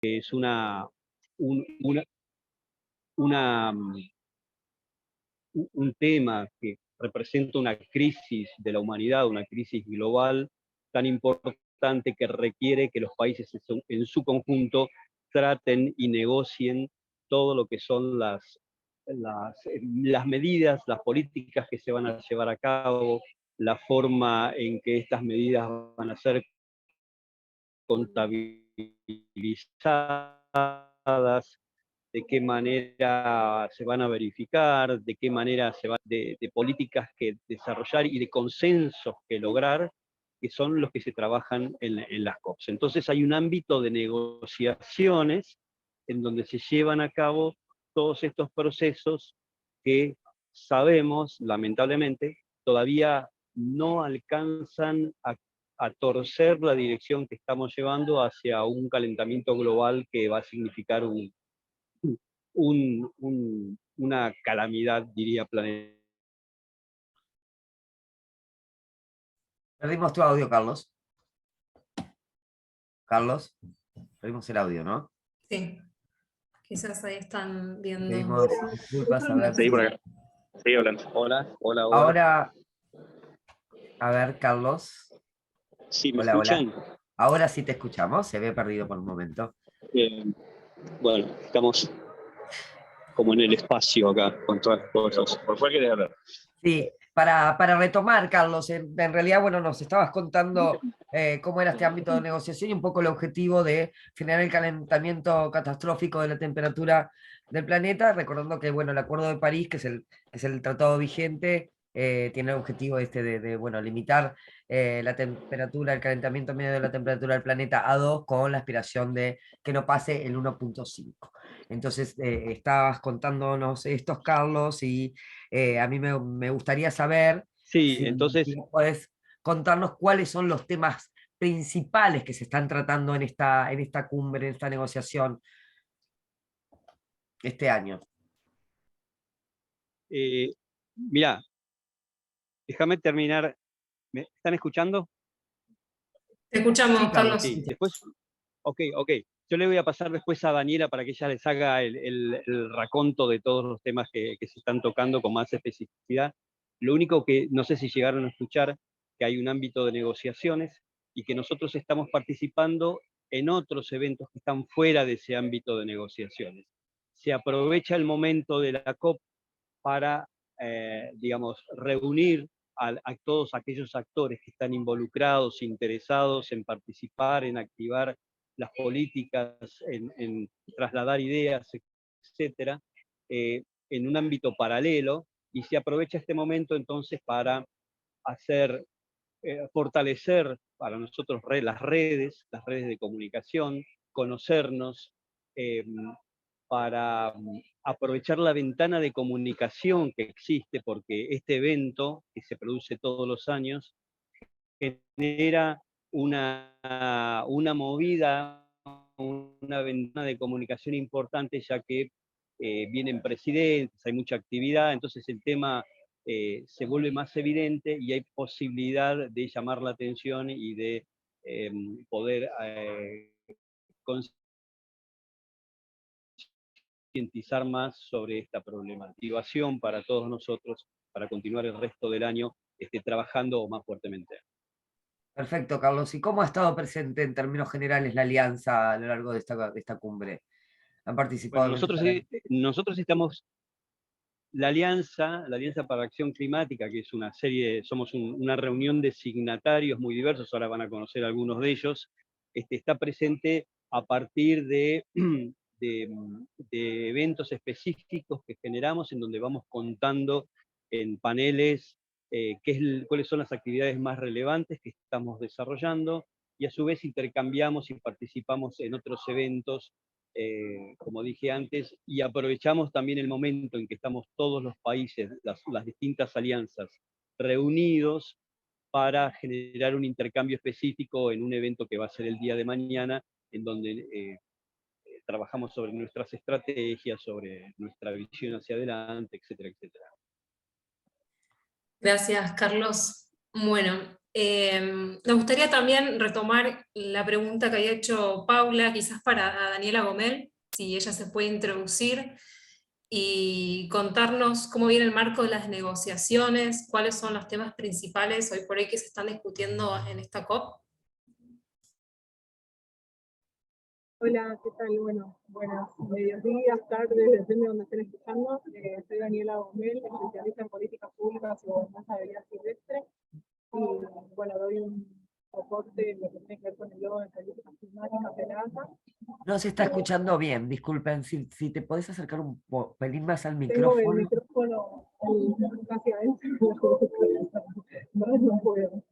es un, una, una, un tema que representa una crisis de la humanidad, una crisis global tan importante que requiere que los países en su conjunto traten y negocien todo lo que son las medidas, las políticas que se van a llevar a cabo, la forma en que estas medidas van a ser contabilizadas, de qué manera se van a verificar, de qué manera se van, de políticas que desarrollar y de consensos que lograr, que son los que se trabajan en las COPs. Entonces hay un ámbito de negociaciones en donde se llevan a cabo todos estos procesos que sabemos, lamentablemente, todavía no alcanzan a torcer la dirección que estamos llevando hacia un calentamiento global que va a significar una calamidad, diría, planetaria. Perdimos tu audio, Carlos. Carlos, perdimos el audio, ¿no? Sí, quizás ahí están viendo. Pedimos disculpas, a ver Sí, si... por acá. Sí, hablando. Hola, hola, hola. Ahora, a ver, Carlos. ¿Sí me Hola, escuchan? hola. Ahora sí te escuchamos, se había perdido por un momento. Bueno, estamos como en el espacio acá, con todas las cosas. ¿Por cuál querés hablar? Sí, para retomar, Carlos, en realidad, bueno, nos estabas contando cómo era este ámbito de negociación y un poco el objetivo de frenar el calentamiento catastrófico de la temperatura del planeta, recordando que, bueno, el Acuerdo de París, que es el tratado vigente, tiene el objetivo este bueno, limitar la temperatura, el calentamiento medio de la temperatura del planeta a 2 con la aspiración de que no pase el 1,5. Entonces, estabas contándonos estos, Carlos, y a mí me gustaría saber Sí, si entonces, puedes contarnos cuáles son los temas principales que se están tratando en esta cumbre, en esta negociación este año. mirá, déjame terminar. ¿Me están escuchando? Te escuchamos, Sí, Carlos. Carlos. Sí, después, ok. Yo le voy a pasar después a Daniela para que ella les haga el raconto de todos los temas que se están tocando con más especificidad. Lo único que no sé si llegaron a escuchar, que hay un ámbito de negociaciones y que nosotros estamos participando en otros eventos que están fuera de ese ámbito de negociaciones. Se aprovecha el momento de la COP para, digamos, reunir a todos aquellos actores que están involucrados, interesados en participar, en activar las políticas, en trasladar ideas, etcétera, en un ámbito paralelo, y se aprovecha este momento entonces para hacer, fortalecer para nosotros las redes de comunicación, conocernos, eh, para aprovechar la ventana de comunicación que existe, porque este evento, que se produce todos los años, genera una movida, una ventana de comunicación importante, ya que vienen presidentes, hay mucha actividad, entonces el tema se vuelve más evidente y hay posibilidad de llamar la atención y de poder concientizar más sobre esta problematización para todos nosotros, para continuar el resto del año trabajando más fuertemente. Perfecto, Carlos. ¿Y cómo ha estado presente en términos generales la alianza a lo largo de esta cumbre? ¿Han participado Bueno, algún nosotros estamos, la Alianza para la Acción Climática, que es una serie, somos una reunión de signatarios muy diversos, ahora van a conocer algunos de ellos, está presente a partir de, de eventos específicos que generamos en donde vamos contando en paneles cuáles son las actividades más relevantes que estamos desarrollando, y a su vez intercambiamos y participamos en otros eventos, como dije antes, y aprovechamos también el momento en que estamos todos los países, las distintas alianzas reunidos para generar un intercambio específico en un evento que va a ser el día de mañana, en donde trabajamos sobre nuestras estrategias, sobre nuestra visión hacia adelante, etcétera, etcétera. Gracias, Carlos. Bueno, Me gustaría también retomar la pregunta que había hecho Paula, quizás para a Daniela Gomel, si ella se puede introducir y contarnos cómo viene el marco de las negociaciones, cuáles son los temas principales hoy por hoy que se están discutiendo en esta COP. Hola, ¿qué tal? Bueno, buenos mediodías, tardes, depende de donde estén escuchando. Soy Daniela Gomel, especialista en políticas públicas y gobernanza de vida silvestre. Y bueno, doy un soporte en lo que tiene que ver con el logo de políticas climáticas de la ASA. No se está escuchando bien, disculpen, si te podés acercar un pelín más al Tengo el micrófono. micrófono casi adentro, no puedo.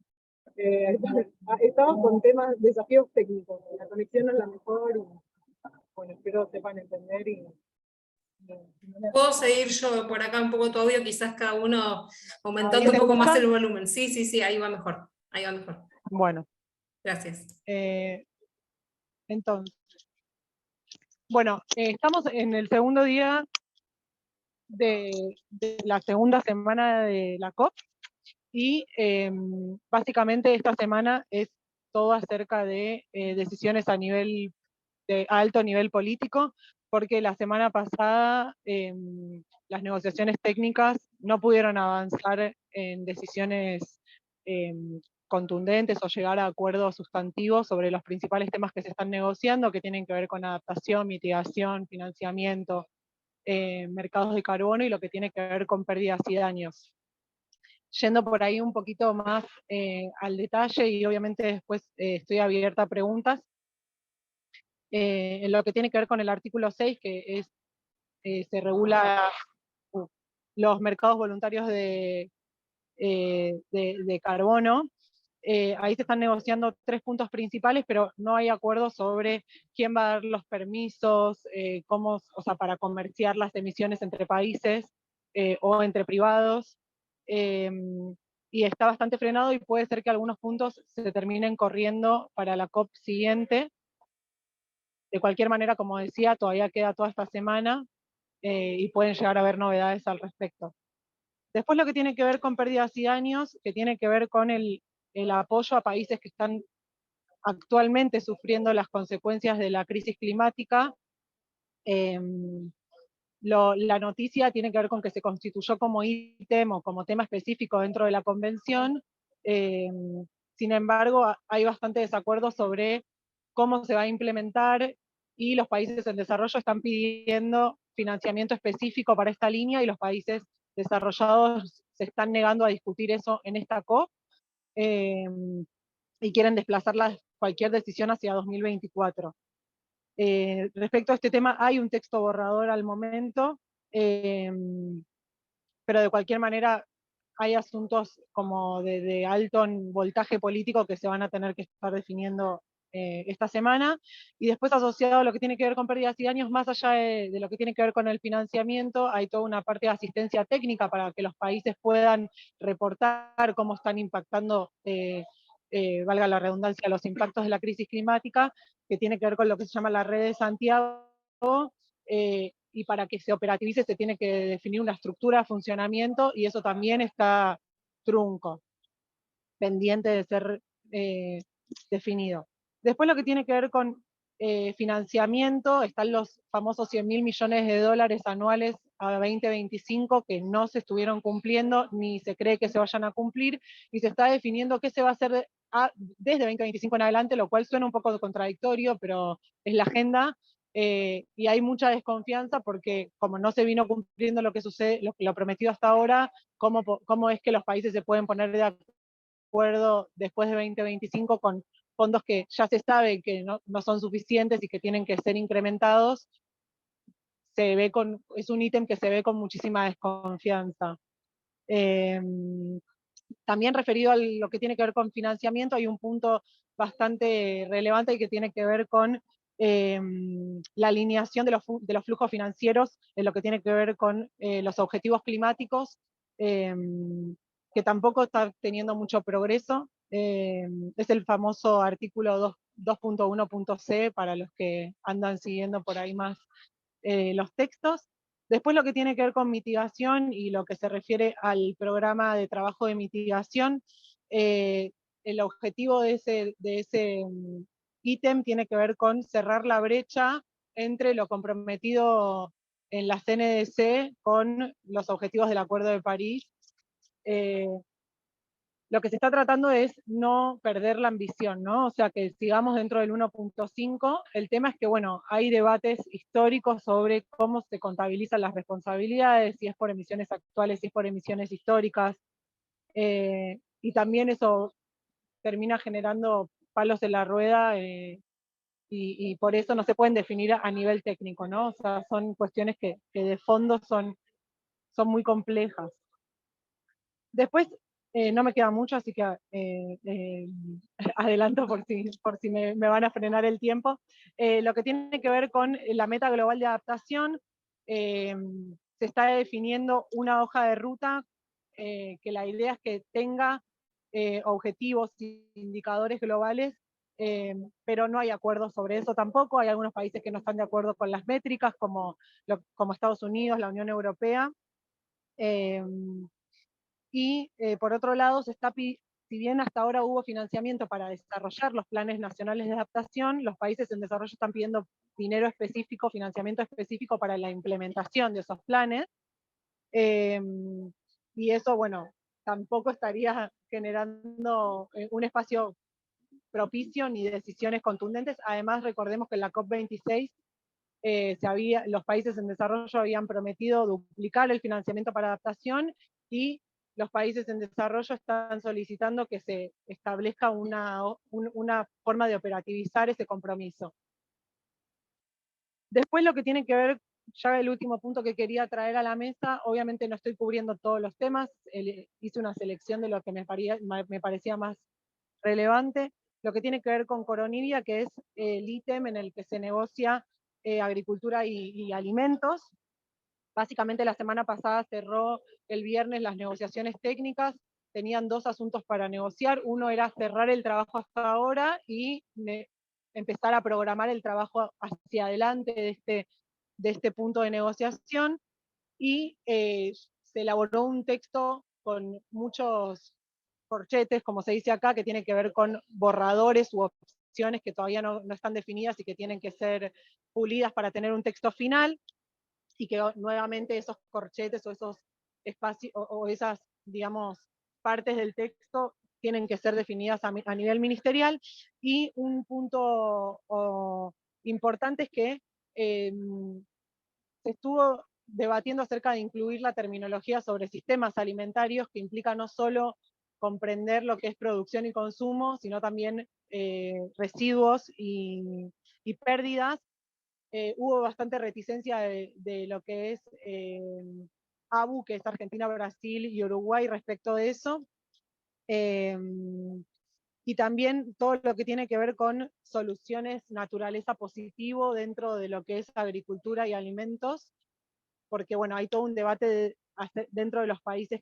Estamos con temas, desafíos técnicos. La conexión no es la mejor y bueno, espero sepan entender Puedo seguir yo por acá un poco tu audio, quizás cada uno aumentando un poco más el volumen. Sí, sí, sí, ahí va mejor. Ahí va mejor. Bueno. Gracias. Entonces, bueno, estamos en el segundo día de la segunda semana de la COP y básicamente esta semana es todo acerca de decisiones a nivel de alto nivel político, porque la semana pasada las negociaciones técnicas no pudieron avanzar en decisiones contundentes o llegar a acuerdos sustantivos sobre los principales temas que se están negociando, que tienen que ver con adaptación, mitigación, financiamiento, mercados de carbono y lo que tiene que ver con pérdidas y daños. Yendo por ahí un poquito más al detalle y obviamente después estoy abierta a preguntas, en lo que tiene que ver con el artículo 6, que es, se regula los mercados voluntarios de carbono. Ahí se están negociando 3 puntos principales, pero no hay acuerdo sobre quién va a dar los permisos, cómo, o sea, para comerciar las emisiones entre países o entre privados. Y está bastante frenado y puede ser que algunos puntos se terminen corriendo para la COP siguiente. De cualquier manera, como decía, todavía queda toda esta semana y pueden llegar a haber novedades al respecto. Después lo que tiene que ver con pérdidas y daños, que tiene que ver con el apoyo a países que están actualmente sufriendo las consecuencias de la crisis climática. La noticia tiene que ver con que se constituyó como ítem o como tema específico dentro de la convención. Sin embargo, hay bastante desacuerdo sobre cómo se va a implementar y los países en desarrollo están pidiendo financiamiento específico para esta línea y los países desarrollados se están negando a discutir eso en esta COP y quieren desplazar cualquier decisión hacia 2024. Respecto a este tema, hay un texto borrador al momento, pero de cualquier manera hay asuntos como de alto voltaje político que se van a tener que estar definiendo esta semana, y después asociado a lo que tiene que ver con pérdidas y daños, más allá de lo que tiene que ver con el financiamiento, hay toda una parte de asistencia técnica para que los países puedan reportar cómo están impactando, valga la redundancia, los impactos de la crisis climática, que tiene que ver con lo que se llama la red de Santiago, y para que se operativice se tiene que definir una estructura de funcionamiento, y eso también está trunco, pendiente de ser definido. Después lo que tiene que ver con financiamiento, están los famosos 100.000 millones de dólares anuales a 2025 que no se estuvieron cumpliendo, ni se cree que se vayan a cumplir, y se está definiendo qué se va a hacer desde 2025 en adelante, lo cual suena un poco contradictorio, pero es la agenda. Y hay mucha desconfianza porque como no se vino cumpliendo lo que sucede, lo prometido hasta ahora, ¿cómo es que los países se pueden poner de acuerdo después de 2025 con fondos que ya se sabe que no son suficientes y que tienen que ser incrementados? Es un ítem que se ve con muchísima desconfianza. También referido a lo que tiene que ver con financiamiento, hay un punto bastante relevante y que tiene que ver con la alineación de los flujos financieros en lo que tiene que ver con los objetivos climáticos, que tampoco está teniendo mucho progreso. Es el famoso artículo 2.1.c para los que andan siguiendo por ahí más los textos. Después lo que tiene que ver con mitigación y lo que se refiere al programa de trabajo de mitigación, el objetivo de ese ítem tiene que ver con cerrar la brecha entre lo comprometido en la CNDC con los objetivos del Acuerdo de París. Lo que se está tratando es no perder la ambición, ¿no? O sea, que sigamos dentro del 1.5. El tema es que, bueno, hay debates históricos sobre cómo se contabilizan las responsabilidades, si es por emisiones actuales, si es por emisiones históricas, y también eso termina generando palos en la rueda, y por eso no se pueden definir a nivel técnico, ¿no? O sea, son cuestiones que de fondo son muy complejas. Después, no me queda mucho, así que adelanto por si me van a frenar el tiempo. Lo que tiene que ver con la meta global de adaptación, se está definiendo una hoja de ruta que la idea es que tenga objetivos y indicadores globales, pero no hay acuerdos sobre eso tampoco. Hay algunos países que no están de acuerdo con las métricas, como Estados Unidos, la Unión Europea. Y por otro lado, si bien hasta ahora hubo financiamiento para desarrollar los planes nacionales de adaptación, los países en desarrollo están pidiendo dinero específico, financiamiento específico para la implementación de esos planes. Y eso, bueno, tampoco estaría generando un espacio propicio ni decisiones contundentes. Además, recordemos que en la COP26 los países en desarrollo habían prometido duplicar el financiamiento para adaptación, y los países en desarrollo están solicitando que se establezca una forma de operativizar ese compromiso. Después, lo que tiene que ver, ya el último punto que quería traer a la mesa, obviamente no estoy cubriendo todos los temas, hice una selección de lo que me parecía más relevante. Lo que tiene que ver con Coronibia, que es el ítem en el que se negocia agricultura y alimentos. Básicamente la semana pasada cerró el viernes las negociaciones técnicas, tenían 2 asuntos para negociar. Uno era cerrar el trabajo hasta ahora y empezar a programar el trabajo hacia adelante de este punto de negociación, y se elaboró un texto con muchos corchetes, como se dice acá, que tiene que ver con borradores u opciones que todavía no están definidas y que tienen que ser pulidas para tener un texto final, y que nuevamente esos corchetes o esos espacios o esas, digamos, partes del texto tienen que ser definidas a nivel ministerial. Y un punto importante es que se estuvo debatiendo acerca de incluir la terminología sobre sistemas alimentarios, que implica no solo comprender lo que es producción y consumo, sino también residuos y pérdidas. Hubo bastante reticencia de lo que es ABU, que es Argentina, Brasil y Uruguay, respecto de eso. Y también todo lo que tiene que ver con soluciones naturaleza positivo dentro de lo que es agricultura y alimentos, porque bueno, hay todo un debate dentro de los países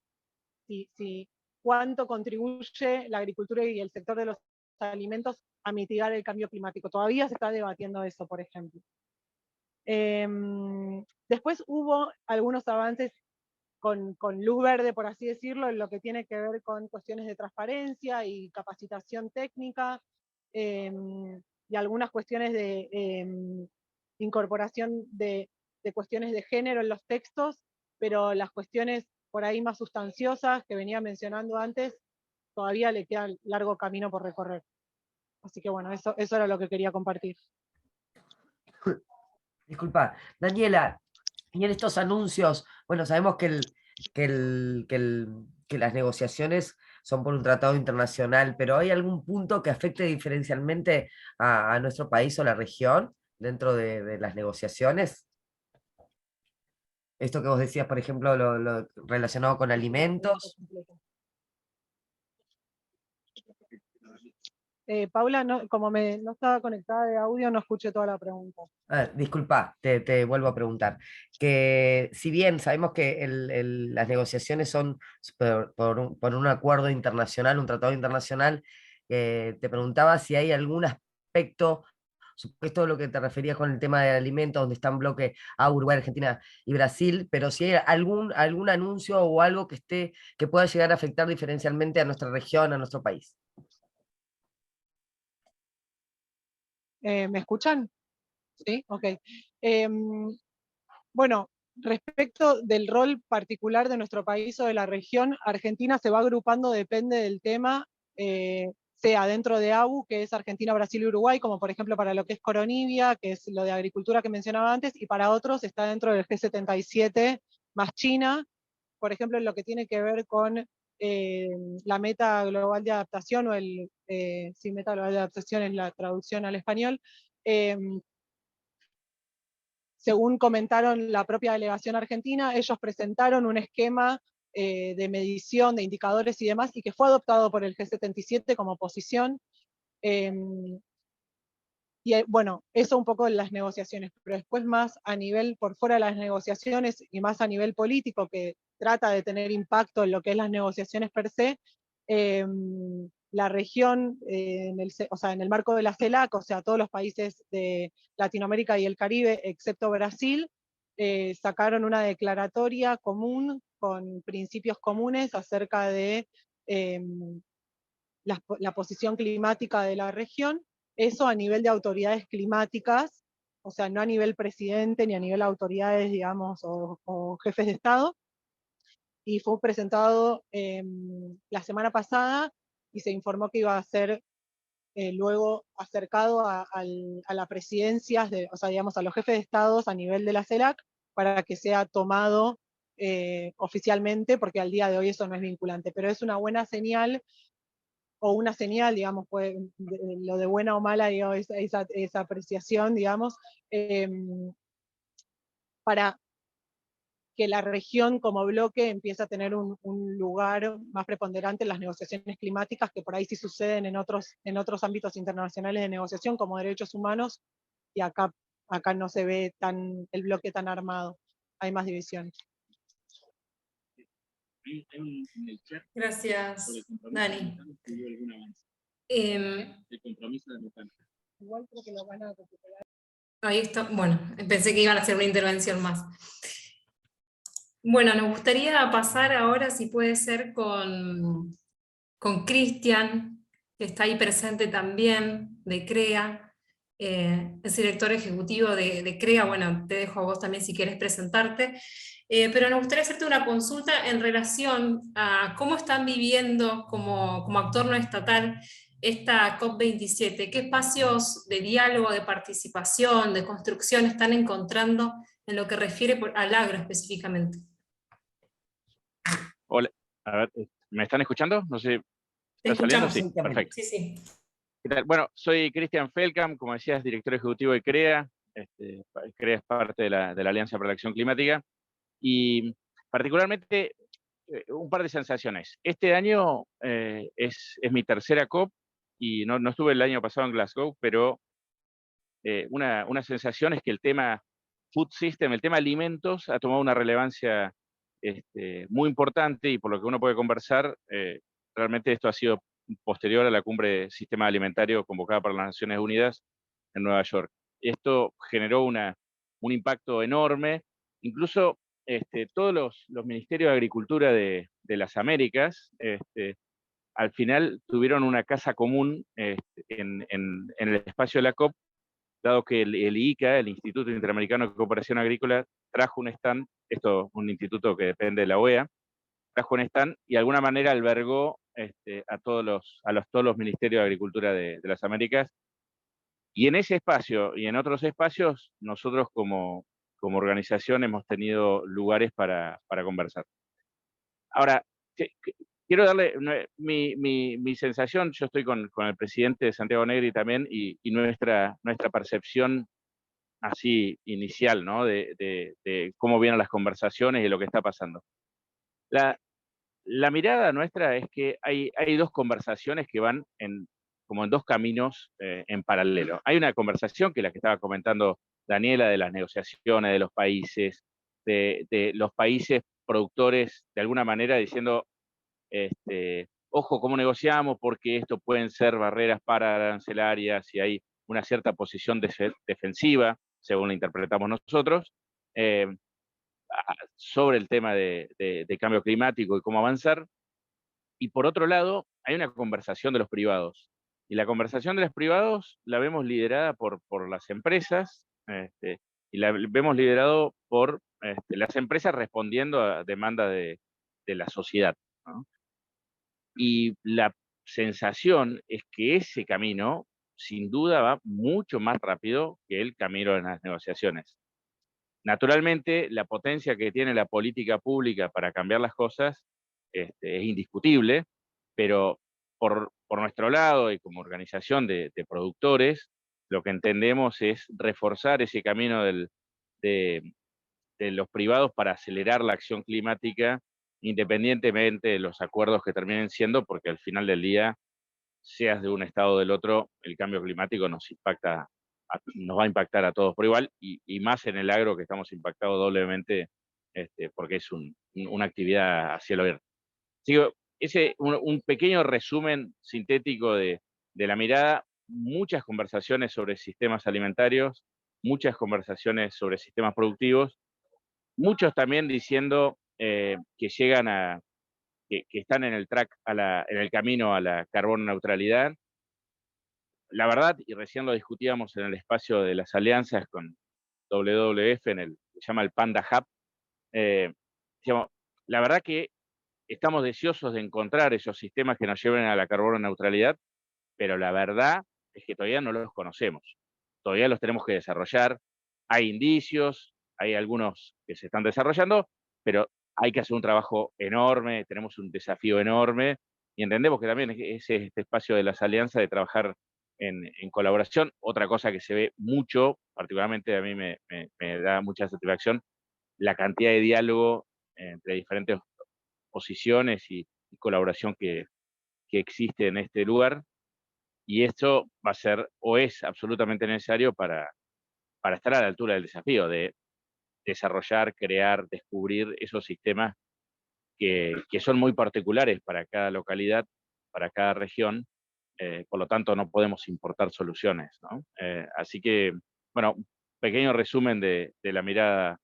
si cuánto contribuye la agricultura y el sector de los alimentos a mitigar el cambio climático. Todavía se está debatiendo eso, por ejemplo. Después hubo algunos avances con luz verde, por así decirlo, en lo que tiene que ver con cuestiones de transparencia y capacitación técnica, y algunas cuestiones de incorporación de cuestiones de género en los textos, pero las cuestiones por ahí más sustanciosas que venía mencionando antes, todavía le queda largo camino por recorrer. Así que bueno, eso era lo que quería compartir. Disculpa, Daniela, y en estos anuncios, bueno, sabemos que las negociaciones son por un tratado internacional, pero ¿hay algún punto que afecte diferencialmente a nuestro país o la región dentro de las negociaciones? Esto que vos decías, por ejemplo, lo relacionado con alimentos. Paula, como no estaba conectada de audio, no escuché toda la pregunta. Disculpa, te vuelvo a preguntar. Que si bien sabemos que las negociaciones son por un acuerdo internacional, un tratado internacional, te preguntaba si hay algún aspecto, supuesto de lo que te referías con el tema de alimentos, donde está en bloque a Uruguay, Argentina y Brasil, pero si hay algún anuncio o algo que pueda llegar a afectar diferencialmente a nuestra región, a nuestro país. ¿Me escuchan? Sí, ok. Bueno, respecto del rol particular de nuestro país o de la región, Argentina se va agrupando, depende del tema, sea dentro de ABU, que es Argentina, Brasil y Uruguay, como por ejemplo para lo que es Coronivia, que es lo de agricultura que mencionaba antes, y para otros está dentro del G77 más China, por ejemplo, en lo que tiene que ver con la meta global de adaptación, o sí, meta global de adaptación es la traducción al español. Según comentaron la propia delegación argentina, ellos presentaron un esquema de medición de indicadores y demás, y que fue adoptado por el G77 como posición. Y bueno, eso un poco en las negociaciones, pero después más a nivel, por fuera de las negociaciones y más a nivel político, que trata de tener impacto en lo que es las negociaciones per se, la región, o sea, en el marco de la CELAC, o sea, todos los países de Latinoamérica y el Caribe, excepto Brasil, sacaron una declaratoria común con principios comunes acerca de la posición climática de la región, eso a nivel de autoridades climáticas, o sea, no a nivel presidente ni a nivel autoridades, digamos, o jefes de Estado, y fue presentado la semana pasada y se informó que iba a ser luego acercado a la presidencia, o sea, digamos, a los jefes de Estados a nivel de la CELAC, para que sea tomado oficialmente, porque al día de hoy eso no es vinculante, pero es una buena señal, o una señal, digamos, lo de buena o mala, digamos, esa apreciación, digamos, para que la región como bloque empiece a tener un lugar más preponderante en las negociaciones climáticas, que por ahí sí suceden en otros ámbitos internacionales de negociación, como derechos humanos, y acá no se ve el bloque tan armado, hay más divisiones. Gracias, Dani. Igual creo que lo van a recuperar. Ahí está, bueno, pensé que iban a hacer una intervención más. Bueno, nos gustaría pasar ahora, si puede ser, con Cristian, que está ahí presente también, de CREA, es director ejecutivo de CREA. Bueno, te dejo a vos también si quieres presentarte, pero nos gustaría hacerte una consulta en relación a cómo están viviendo como actor no estatal esta COP27, qué espacios de diálogo, de participación, de construcción están encontrando en lo que refiere al agro específicamente. Hola, a ver, ¿me están escuchando? No sé, Te ¿está saliendo? escuchamos. Sí, perfecto. Sí, sí. ¿Qué tal? Bueno, soy Cristian Feldkamp, como decías, director ejecutivo de CREA. CREA es parte de la Alianza para la Acción Climática. Y particularmente, un par de sensaciones. Este año es mi tercera COP, y no estuve el año pasado en Glasgow, pero una sensación es que el tema food system, el tema alimentos, ha tomado una relevancia muy importante, y por lo que uno puede conversar, realmente esto ha sido posterior a la cumbre Sistema Alimentario convocada por las Naciones Unidas en Nueva York. Esto generó un impacto enorme. Incluso todos los ministerios de Agricultura de las Américas al final tuvieron una casa común en el espacio de la COP, dado que el IICA, el Instituto Interamericano de Cooperación Agrícola, trajo un stand, esto un instituto que depende de la OEA, trajo un stand y de alguna manera albergó a todos los ministerios de Agricultura de las Américas. Y en ese espacio y en otros espacios, nosotros como organización hemos tenido lugares para conversar. Ahora, quiero darle mi sensación. Yo estoy con el presidente Santiago Negri también, y nuestra percepción así inicial, ¿no? de cómo vienen las conversaciones y lo que está pasando. La mirada nuestra es que hay dos conversaciones que van como en dos caminos en paralelo. Hay una conversación, que es la que estaba comentando Daniela, de las negociaciones de los países, de los países productores, de alguna manera diciendo, ojo, ¿cómo negociamos? Porque esto pueden ser barreras para arancelarias, y hay una cierta posición defensiva, según la interpretamos nosotros, sobre el tema de cambio climático y cómo avanzar. Y por otro lado, hay una conversación de los privados, Y la conversación de los privados la vemos liderada por las empresas, y la vemos liderado por las empresas respondiendo a demanda de la sociedad, ¿no? Y la sensación es que ese camino, sin duda, va mucho más rápido que el camino de las negociaciones. Naturalmente, la potencia que tiene la política pública para cambiar las cosas es indiscutible, pero por nuestro lado y como organización de productores, lo que entendemos es reforzar ese camino de, de los privados para acelerar la acción climática, independientemente de los acuerdos que terminen siendo, porque al final del día, seas de un estado o del otro, el cambio climático nos va a impactar a todos por igual, y más en el agro, que estamos impactados doblemente, porque es una actividad a cielo abierto. Así que un pequeño resumen sintético de la mirada, muchas conversaciones sobre sistemas alimentarios, muchas conversaciones sobre sistemas productivos, muchos también diciendo que llegan que están en el track, en el camino a la carbono neutralidad. La verdad, y recién lo discutíamos en el espacio de las alianzas con WWF, se llama el Panda Hub, digamos, la verdad que estamos deseosos de encontrar esos sistemas que nos lleven a la carbono neutralidad, pero la verdad es que todavía no los conocemos. Todavía los tenemos que desarrollar. Hay indicios, hay algunos que se están desarrollando, pero hay que hacer un trabajo enorme, tenemos un desafío enorme, y entendemos que también es este espacio de las alianzas de trabajar en colaboración. Otra cosa que se ve mucho, particularmente a mí me da mucha satisfacción, la cantidad de diálogo entre diferentes posiciones y colaboración que existe en este lugar, y esto va a ser o es absolutamente necesario para estar a la altura del desafío de desarrollar, crear, descubrir esos sistemas que son muy particulares para cada localidad, para cada región, por lo tanto no podemos importar soluciones, ¿no? Así que, bueno, un pequeño resumen de la mirada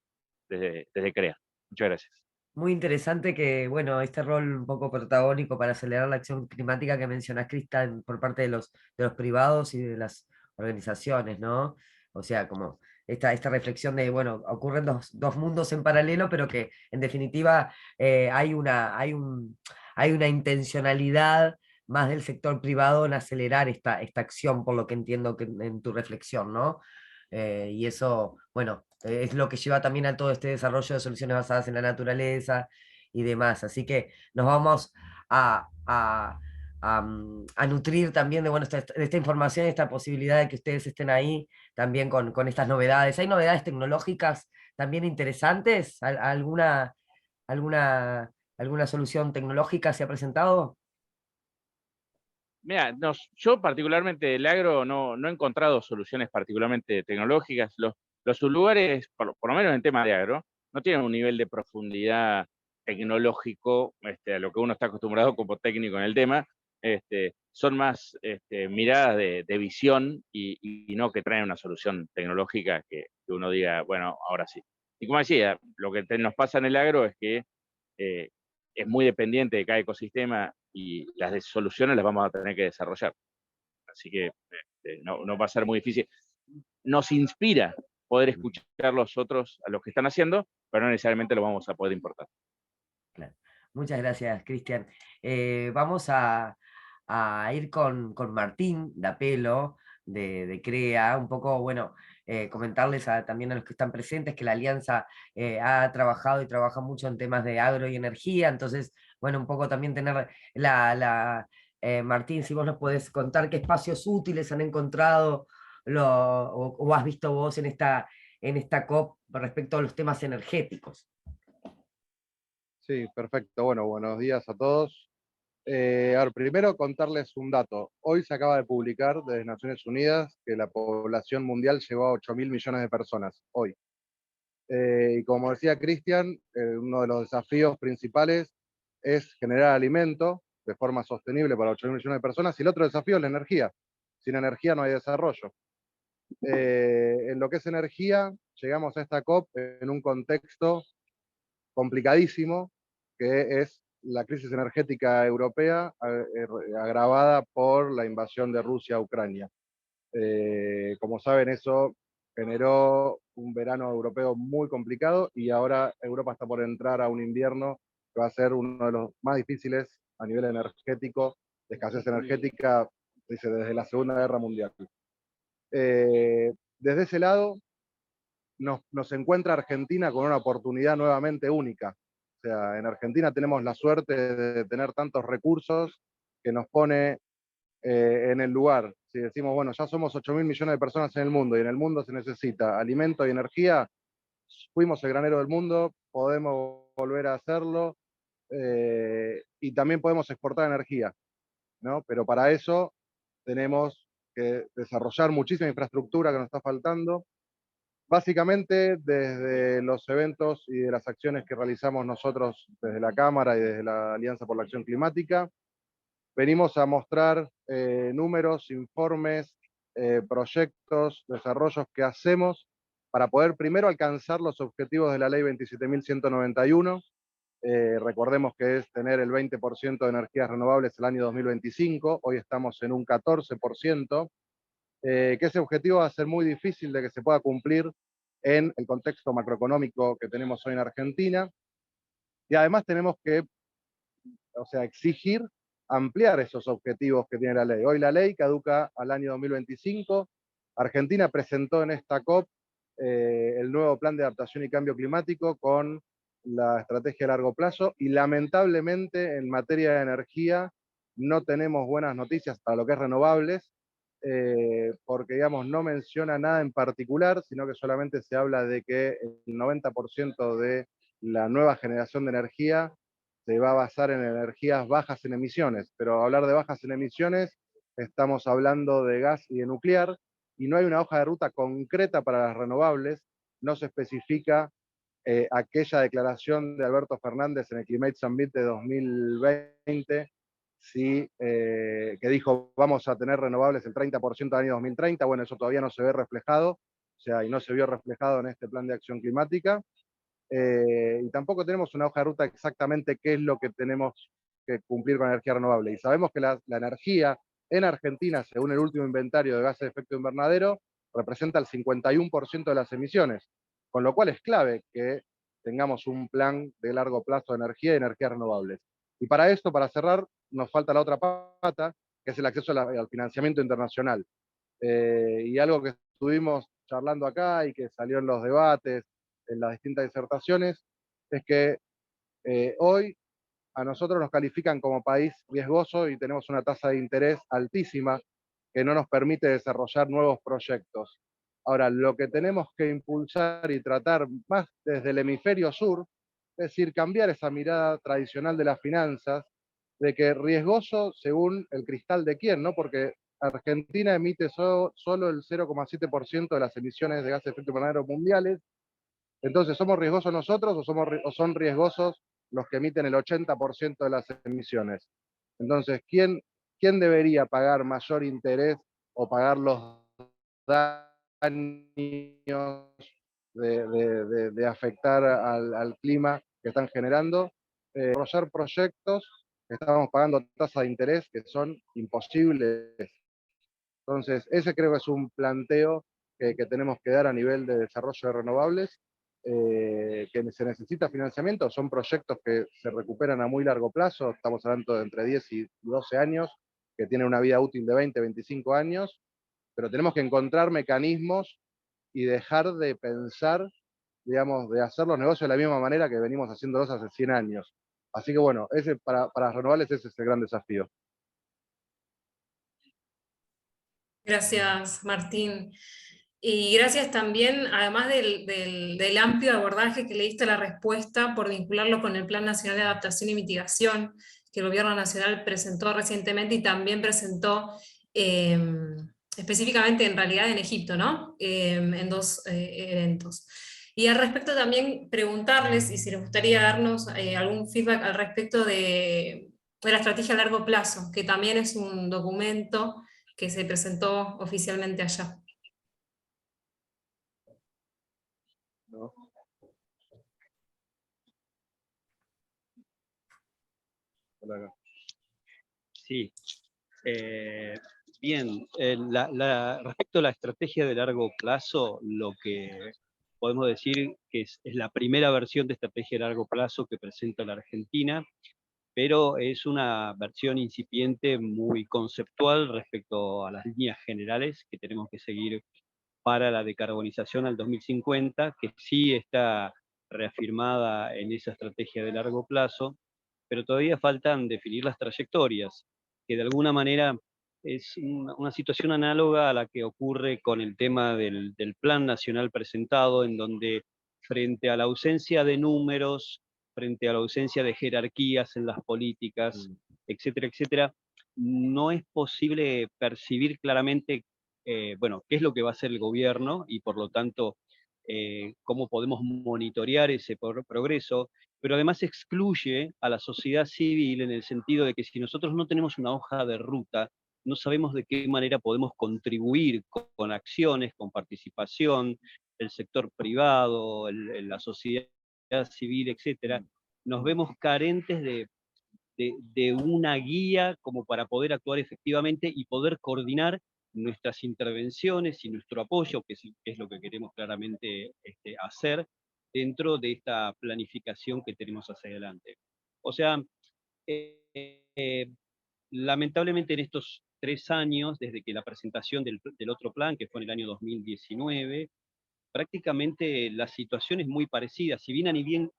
desde CREA. Muchas gracias. Muy interesante que, bueno, este rol un poco protagónico para acelerar la acción climática que mencionás, Cristian, por parte de los privados y de las organizaciones, ¿no? O sea, como esta reflexión de, bueno, ocurren dos mundos en paralelo, pero que en definitiva hay una intencionalidad más del sector privado en acelerar esta acción, por lo que entiendo que en tu reflexión, ¿no? Y eso, bueno, es lo que lleva también a todo este desarrollo de soluciones basadas en la naturaleza y demás. Así que nos vamos a nutrir también de, bueno, de esta información, esta posibilidad de que ustedes estén ahí también con estas novedades. ¿Hay novedades tecnológicas también interesantes? ¿Alguna, alguna solución tecnológica se ha presentado? Mira, yo particularmente del agro no he encontrado soluciones particularmente tecnológicas. Los sublugares, por lo menos en tema de agro, no tienen un nivel de profundidad tecnológico a lo que uno está acostumbrado como técnico en el tema. Son más miradas de visión y no que traen una solución tecnológica que uno diga, bueno, ahora sí. Y como decía, lo que nos pasa en el agro es que es muy dependiente de cada ecosistema y las soluciones las vamos a tener que desarrollar. Así que no va a ser muy difícil. Nos inspira poder escuchar a los otros, a los que están haciendo, pero no necesariamente lo vamos a poder importar. Claro. Muchas gracias, Cristian. Vamos a ir con Martín Dapelo de CREA, un poco, bueno, comentarles también a los que están presentes que la Alianza ha trabajado y trabaja mucho en temas de agro y energía, entonces, bueno, un poco también tener Martín, si vos nos podés contar qué espacios útiles han encontrado o has visto vos en esta COP respecto a los temas energéticos. Sí, perfecto. Bueno, buenos días a todos. A ver, primero contarles un dato. Hoy se acaba de publicar desde Naciones Unidas que la población mundial llegó a 8.000 millones de personas hoy. Y como decía Cristian, uno de los desafíos principales es generar alimento de forma sostenible para 8.000 millones de personas, y el otro desafío es la energía. Sin energía no hay desarrollo. En lo que es energía, llegamos a esta COP en un contexto complicadísimo, que es la crisis energética europea agravada por la invasión de Rusia a Ucrania. Como saben, eso generó un verano europeo muy complicado y ahora Europa está por entrar a un invierno que va a ser uno de los más difíciles a nivel energético, de escasez energética, desde la Segunda Guerra Mundial. Desde ese lado, nos encuentra Argentina con una oportunidad nuevamente única. O sea, en Argentina tenemos la suerte de tener tantos recursos que nos pone en el lugar. Si decimos, bueno, ya somos 8.000 millones de personas en el mundo y en el mundo se necesita alimento y energía, fuimos el granero del mundo, podemos volver a hacerlo y también podemos exportar energía, ¿no? Pero para eso tenemos que desarrollar muchísima infraestructura que nos está faltando. Básicamente, desde los eventos y de las acciones que realizamos nosotros desde la Cámara y desde la Alianza por la Acción Climática, venimos a mostrar números, informes, proyectos, desarrollos que hacemos para poder primero alcanzar los objetivos de la Ley 27.191. Recordemos que es tener el 20% de energías renovables el año 2025, hoy estamos en un 14%, que ese objetivo va a ser muy difícil de que se pueda cumplir en el contexto macroeconómico que tenemos hoy en Argentina. Y además tenemos que, o sea, exigir ampliar esos objetivos que tiene la ley. Hoy la ley caduca al año 2025. Argentina presentó en esta COP el nuevo plan de adaptación y cambio climático con la estrategia a largo plazo y lamentablemente en materia de energía no tenemos buenas noticias para lo que es renovables, porque digamos no menciona nada en particular, sino que solamente se habla de que el 90% de la nueva generación de energía se va a basar en energías bajas en emisiones, pero hablar de bajas en emisiones estamos hablando de gas y de nuclear, y no hay una hoja de ruta concreta para las renovables, no se especifica aquella declaración de Alberto Fernández en el Climate Summit de 2020, que dijo vamos a tener renovables el 30% del año 2030, bueno, eso todavía no se ve reflejado, o sea, y no se vio reflejado en este plan de acción climática. Y tampoco tenemos una hoja de ruta exactamente qué es lo que tenemos que cumplir con energía renovable. Y sabemos que la energía en Argentina, según el último inventario de gases de efecto invernadero, representa el 51% de las emisiones, con lo cual es clave que tengamos un plan de largo plazo de energía y energías renovables. Y para esto, para cerrar, nos falta la otra pata, que es el acceso al financiamiento internacional. Y algo que estuvimos charlando acá y que salió en los debates, en las distintas disertaciones, es que hoy a nosotros nos califican como país riesgoso y tenemos una tasa de interés altísima que no nos permite desarrollar nuevos proyectos. Ahora, lo que tenemos que impulsar y tratar más desde el hemisferio sur, es decir, cambiar esa mirada tradicional de las finanzas, de que riesgoso según el cristal de quién, ¿no? Porque Argentina emite solo el 0,7% de las emisiones de gases de efecto invernadero mundiales. Entonces, ¿somos riesgosos nosotros o son riesgosos los que emiten el 80% de las emisiones? Entonces, ¿quién debería pagar mayor interés o pagar los daños de afectar al clima que están generando? Desarrollar proyectos que estamos pagando tasas de interés que son imposibles. Entonces, ese creo que es un planteo que tenemos que dar a nivel de desarrollo de renovables, que se necesita financiamiento, son proyectos que se recuperan a muy largo plazo, estamos hablando de entre 10 y 12 años, que tienen una vida útil de 20, 25 años, pero tenemos que encontrar mecanismos y dejar de pensar, digamos, de hacer los negocios de la misma manera que venimos haciéndolos hace 100 años. Así que bueno, para renovables ese es el gran desafío. Gracias, Martín. Y gracias también, además del amplio abordaje que le diste a la respuesta, por vincularlo con el Plan Nacional de Adaptación y Mitigación que el Gobierno Nacional presentó recientemente y también presentó específicamente en realidad en Egipto, ¿no? En dos eventos. Y al respecto también preguntarles, y si les gustaría darnos algún feedback al respecto de la estrategia a largo plazo, que también es un documento que se presentó oficialmente allá. ¿No? por acá. Sí. Bien, respecto a la estrategia de largo plazo, lo que podemos decir que es la primera versión de estrategia de largo plazo que presenta la Argentina, pero es una versión incipiente muy conceptual respecto a las líneas generales que tenemos que seguir para la decarbonización al 2050, que sí está reafirmada en esa estrategia de largo plazo, pero todavía faltan definir las trayectorias, que de alguna manera es una situación análoga a la que ocurre con el tema del Plan Nacional presentado, en donde frente a la ausencia de números, frente a la ausencia de jerarquías en las políticas, etcétera, etcétera, no es posible percibir claramente bueno, qué es lo que va a hacer el gobierno y por lo tanto cómo podemos monitorear ese progreso, pero además excluye a la sociedad civil en el sentido de que si nosotros no tenemos una hoja de ruta, no sabemos de qué manera podemos contribuir con acciones, con participación, el sector privado, la sociedad civil, etcétera, nos vemos carentes de una guía como para poder actuar efectivamente y poder coordinar nuestras intervenciones y nuestro apoyo, que es lo que queremos claramente hacer dentro de esta planificación que tenemos hacia adelante. O sea, lamentablemente en estos 3 años, desde que la presentación del otro plan, que fue en el año 2019, prácticamente la situación es muy parecida, si bien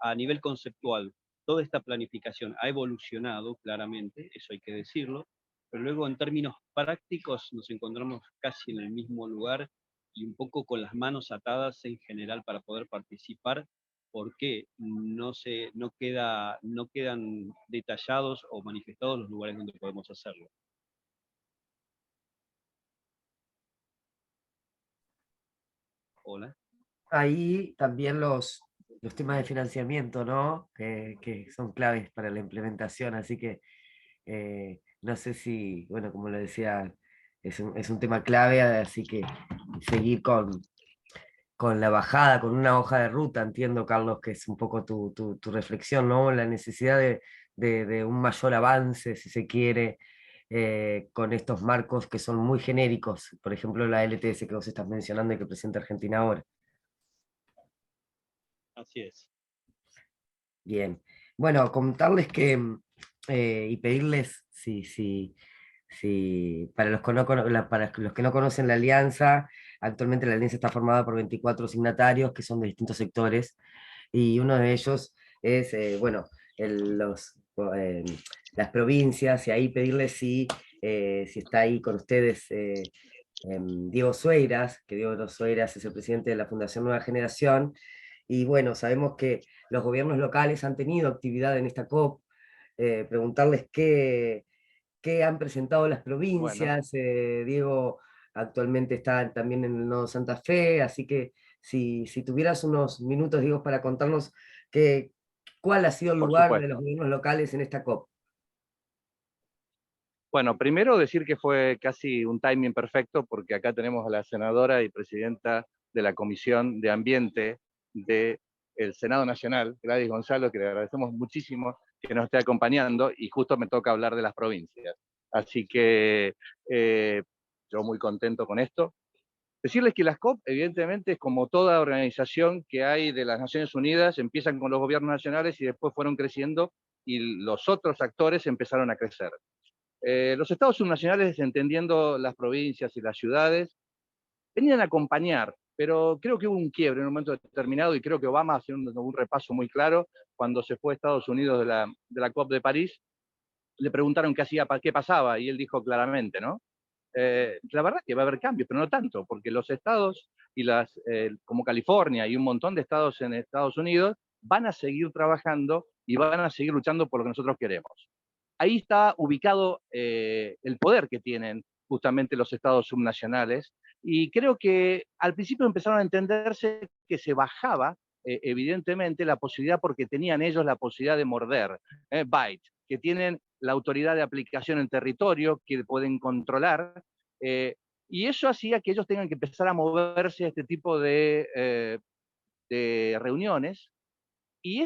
a nivel conceptual toda esta planificación ha evolucionado claramente, eso hay que decirlo, pero luego en términos prácticos nos encontramos casi en el mismo lugar y un poco con las manos atadas en general para poder participar, porque no quedan detallados o manifestados los lugares donde podemos hacerlo. Hola. Ahí también los temas de financiamiento, ¿no? Que son claves para la implementación, así que no sé si, bueno, como lo decía, es un tema clave, así que seguir con la bajada, con una hoja de ruta, entiendo, Carlos, que es un poco tu reflexión, ¿no? La necesidad de un mayor avance, si se quiere, con estos marcos que son muy genéricos, por ejemplo, la LTS que vos estás mencionando y que presenta Argentina ahora. Así es. Bien. Bueno, contarles que, y pedirles para para los que no conocen la alianza, actualmente la alianza está formada por 24 signatarios que son de distintos sectores, y uno de ellos es, bueno, eh, las provincias, y ahí pedirles si está ahí con ustedes Diego Sueiras, que Diego Sueiras es el presidente de la Fundación Nueva Generación, y bueno, sabemos que los gobiernos locales han tenido actividad en esta COP, preguntarles qué han presentado las provincias. Diego actualmente está también en el Nodo Santa Fe, así que si tuvieras unos minutos, Diego, para contarnos cuál ha sido el Por lugar de supuesto. los gobiernos locales en esta COP. Bueno, primero decir que fue casi un timing perfecto, porque acá tenemos a la senadora y presidenta de la Comisión de Ambiente del Senado Nacional, Gladys Gonzalo, que le agradecemos muchísimo que nos esté acompañando, y justo me toca hablar de las provincias. Así que yo muy contento con esto. Decirles que las COP, evidentemente, es como toda organización que hay de las Naciones Unidas, empiezan con los gobiernos nacionales y después fueron creciendo y los otros actores empezaron a crecer. Los estados subnacionales, entendiendo las provincias y las ciudades, venían a acompañar, pero creo que hubo un quiebre en un momento determinado, y creo que Obama hace un repaso muy claro cuando se fue a Estados Unidos de la COP de París. Le preguntaron qué pasaba, y él dijo claramente, ¿no? La verdad que va a haber cambios, pero no tanto, porque los estados y como California y un montón de estados en Estados Unidos van a seguir trabajando y van a seguir luchando por lo que nosotros queremos. Ahí está ubicado el poder que tienen justamente los estados subnacionales, y creo que al principio empezaron a entenderse que se bajaba evidentemente la posibilidad, porque tenían ellos la posibilidad de morder, bite, que tienen la autoridad de aplicación en territorio, que pueden controlar, y eso hacía que ellos tengan que empezar a moverse a este tipo de reuniones, Y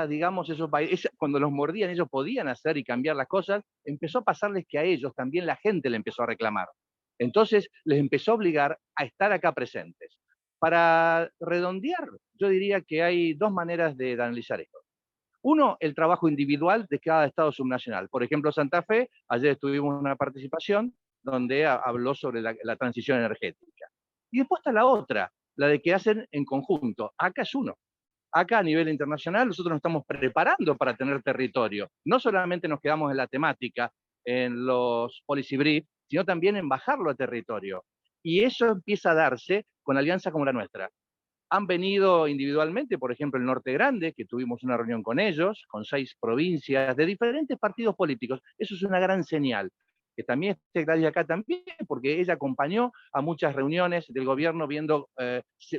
digamos, esos países, cuando los mordían, ellos podían hacer y cambiar las cosas, empezó a pasarles que a ellos también la gente le empezó a reclamar. Entonces les empezó a obligar a estar acá presentes. Para redondear, yo diría que hay dos maneras de analizar esto. Uno, el trabajo individual de cada estado subnacional. Por ejemplo, Santa Fe, ayer tuvimos una participación donde habló sobre la transición energética. Y después está la otra, la de que hacen en conjunto. Acá es uno. Acá a nivel internacional nosotros nos estamos preparando para tener territorio. No solamente nos quedamos en la temática, en los policy brief, sino también en bajarlo a territorio. Y eso empieza a darse con alianzas como la nuestra. Han venido individualmente, por ejemplo, el Norte Grande, que tuvimos una reunión con ellos, con 6 provincias de diferentes partidos políticos. Eso es una gran señal. Que también esté Gladys acá también, porque ella acompañó a muchas reuniones del gobierno viendo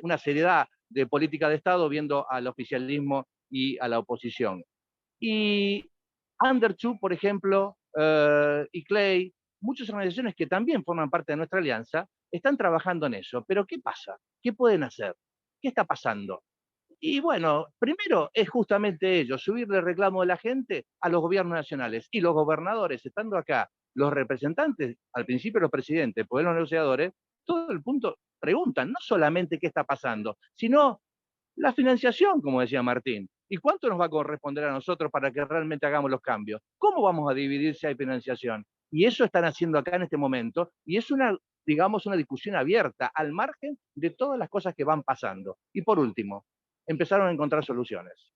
una seriedad de política de Estado, viendo al oficialismo y a la oposición. Y Anderchu, por ejemplo, y Clay, muchas organizaciones que también forman parte de nuestra alianza, están trabajando en eso. Pero ¿qué pasa? ¿Qué pueden hacer? ¿Qué está pasando? Y bueno, primero es justamente ello, subirle el reclamo de la gente a los gobiernos nacionales. Y los gobernadores, estando acá, los representantes, al principio los presidentes, después los negociadores, todo el punto preguntan, no solamente qué está pasando, sino la financiación, como decía Martín. ¿Y cuánto nos va a corresponder a nosotros para que realmente hagamos los cambios? ¿Cómo vamos a dividir si hay financiación? Y eso están haciendo acá en este momento, y es digamos, una discusión abierta, al margen de todas las cosas que van pasando. Y por último, empezaron a encontrar soluciones.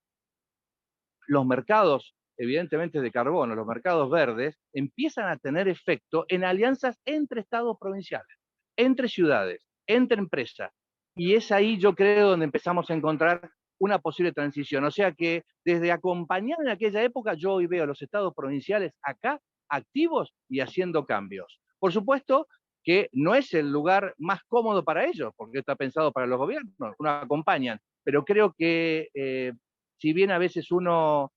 Los mercados, evidentemente de carbono, los mercados verdes, empiezan a tener efecto en alianzas entre estados provinciales, entre ciudades, entre empresas. Y es ahí, yo creo, donde empezamos a encontrar una posible transición. O sea que desde acompañar en aquella época, yo hoy veo a los estados provinciales acá activos y haciendo cambios. Por supuesto que no es el lugar más cómodo para ellos, porque está pensado para los gobiernos, no acompañan, pero creo que si bien a veces uno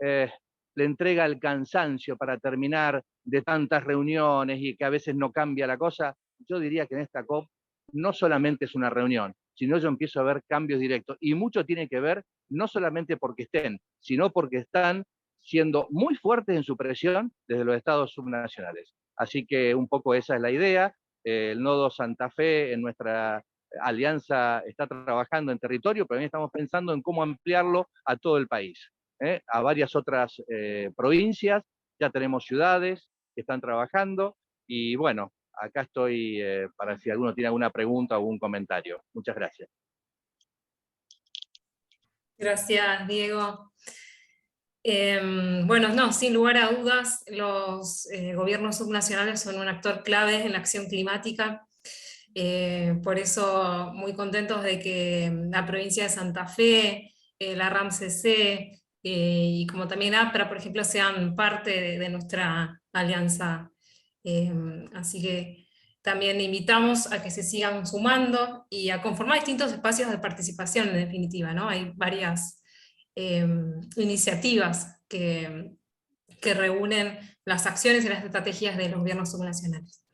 le entrega el cansancio para terminar de tantas reuniones y que a veces no cambia la cosa, yo diría que en esta COP no solamente es una reunión, sino yo empiezo a ver cambios directos. Y mucho tiene que ver no solamente porque estén, sino porque están siendo muy fuertes en su presión desde los estados subnacionales. Así que un poco esa es la idea. El nodo Santa Fe en nuestra alianza está trabajando en territorio, pero también estamos pensando en cómo ampliarlo a todo el país, a varias otras provincias. Ya tenemos ciudades que están trabajando y bueno, acá estoy para si alguno tiene alguna pregunta o algún comentario. Muchas gracias. Gracias, Diego. Bueno, no, sin lugar a dudas, los gobiernos subnacionales son un actor clave en la acción climática. Por eso, muy contentos de que la provincia de Santa Fe, la RAM-CC y como también APRA, por ejemplo, sean parte de nuestra alianza. Así que también invitamos a que se sigan sumando y a conformar distintos espacios de participación, en definitiva, ¿no? Hay varias iniciativas que reúnen las acciones y las estrategias de los gobiernos subnacionales.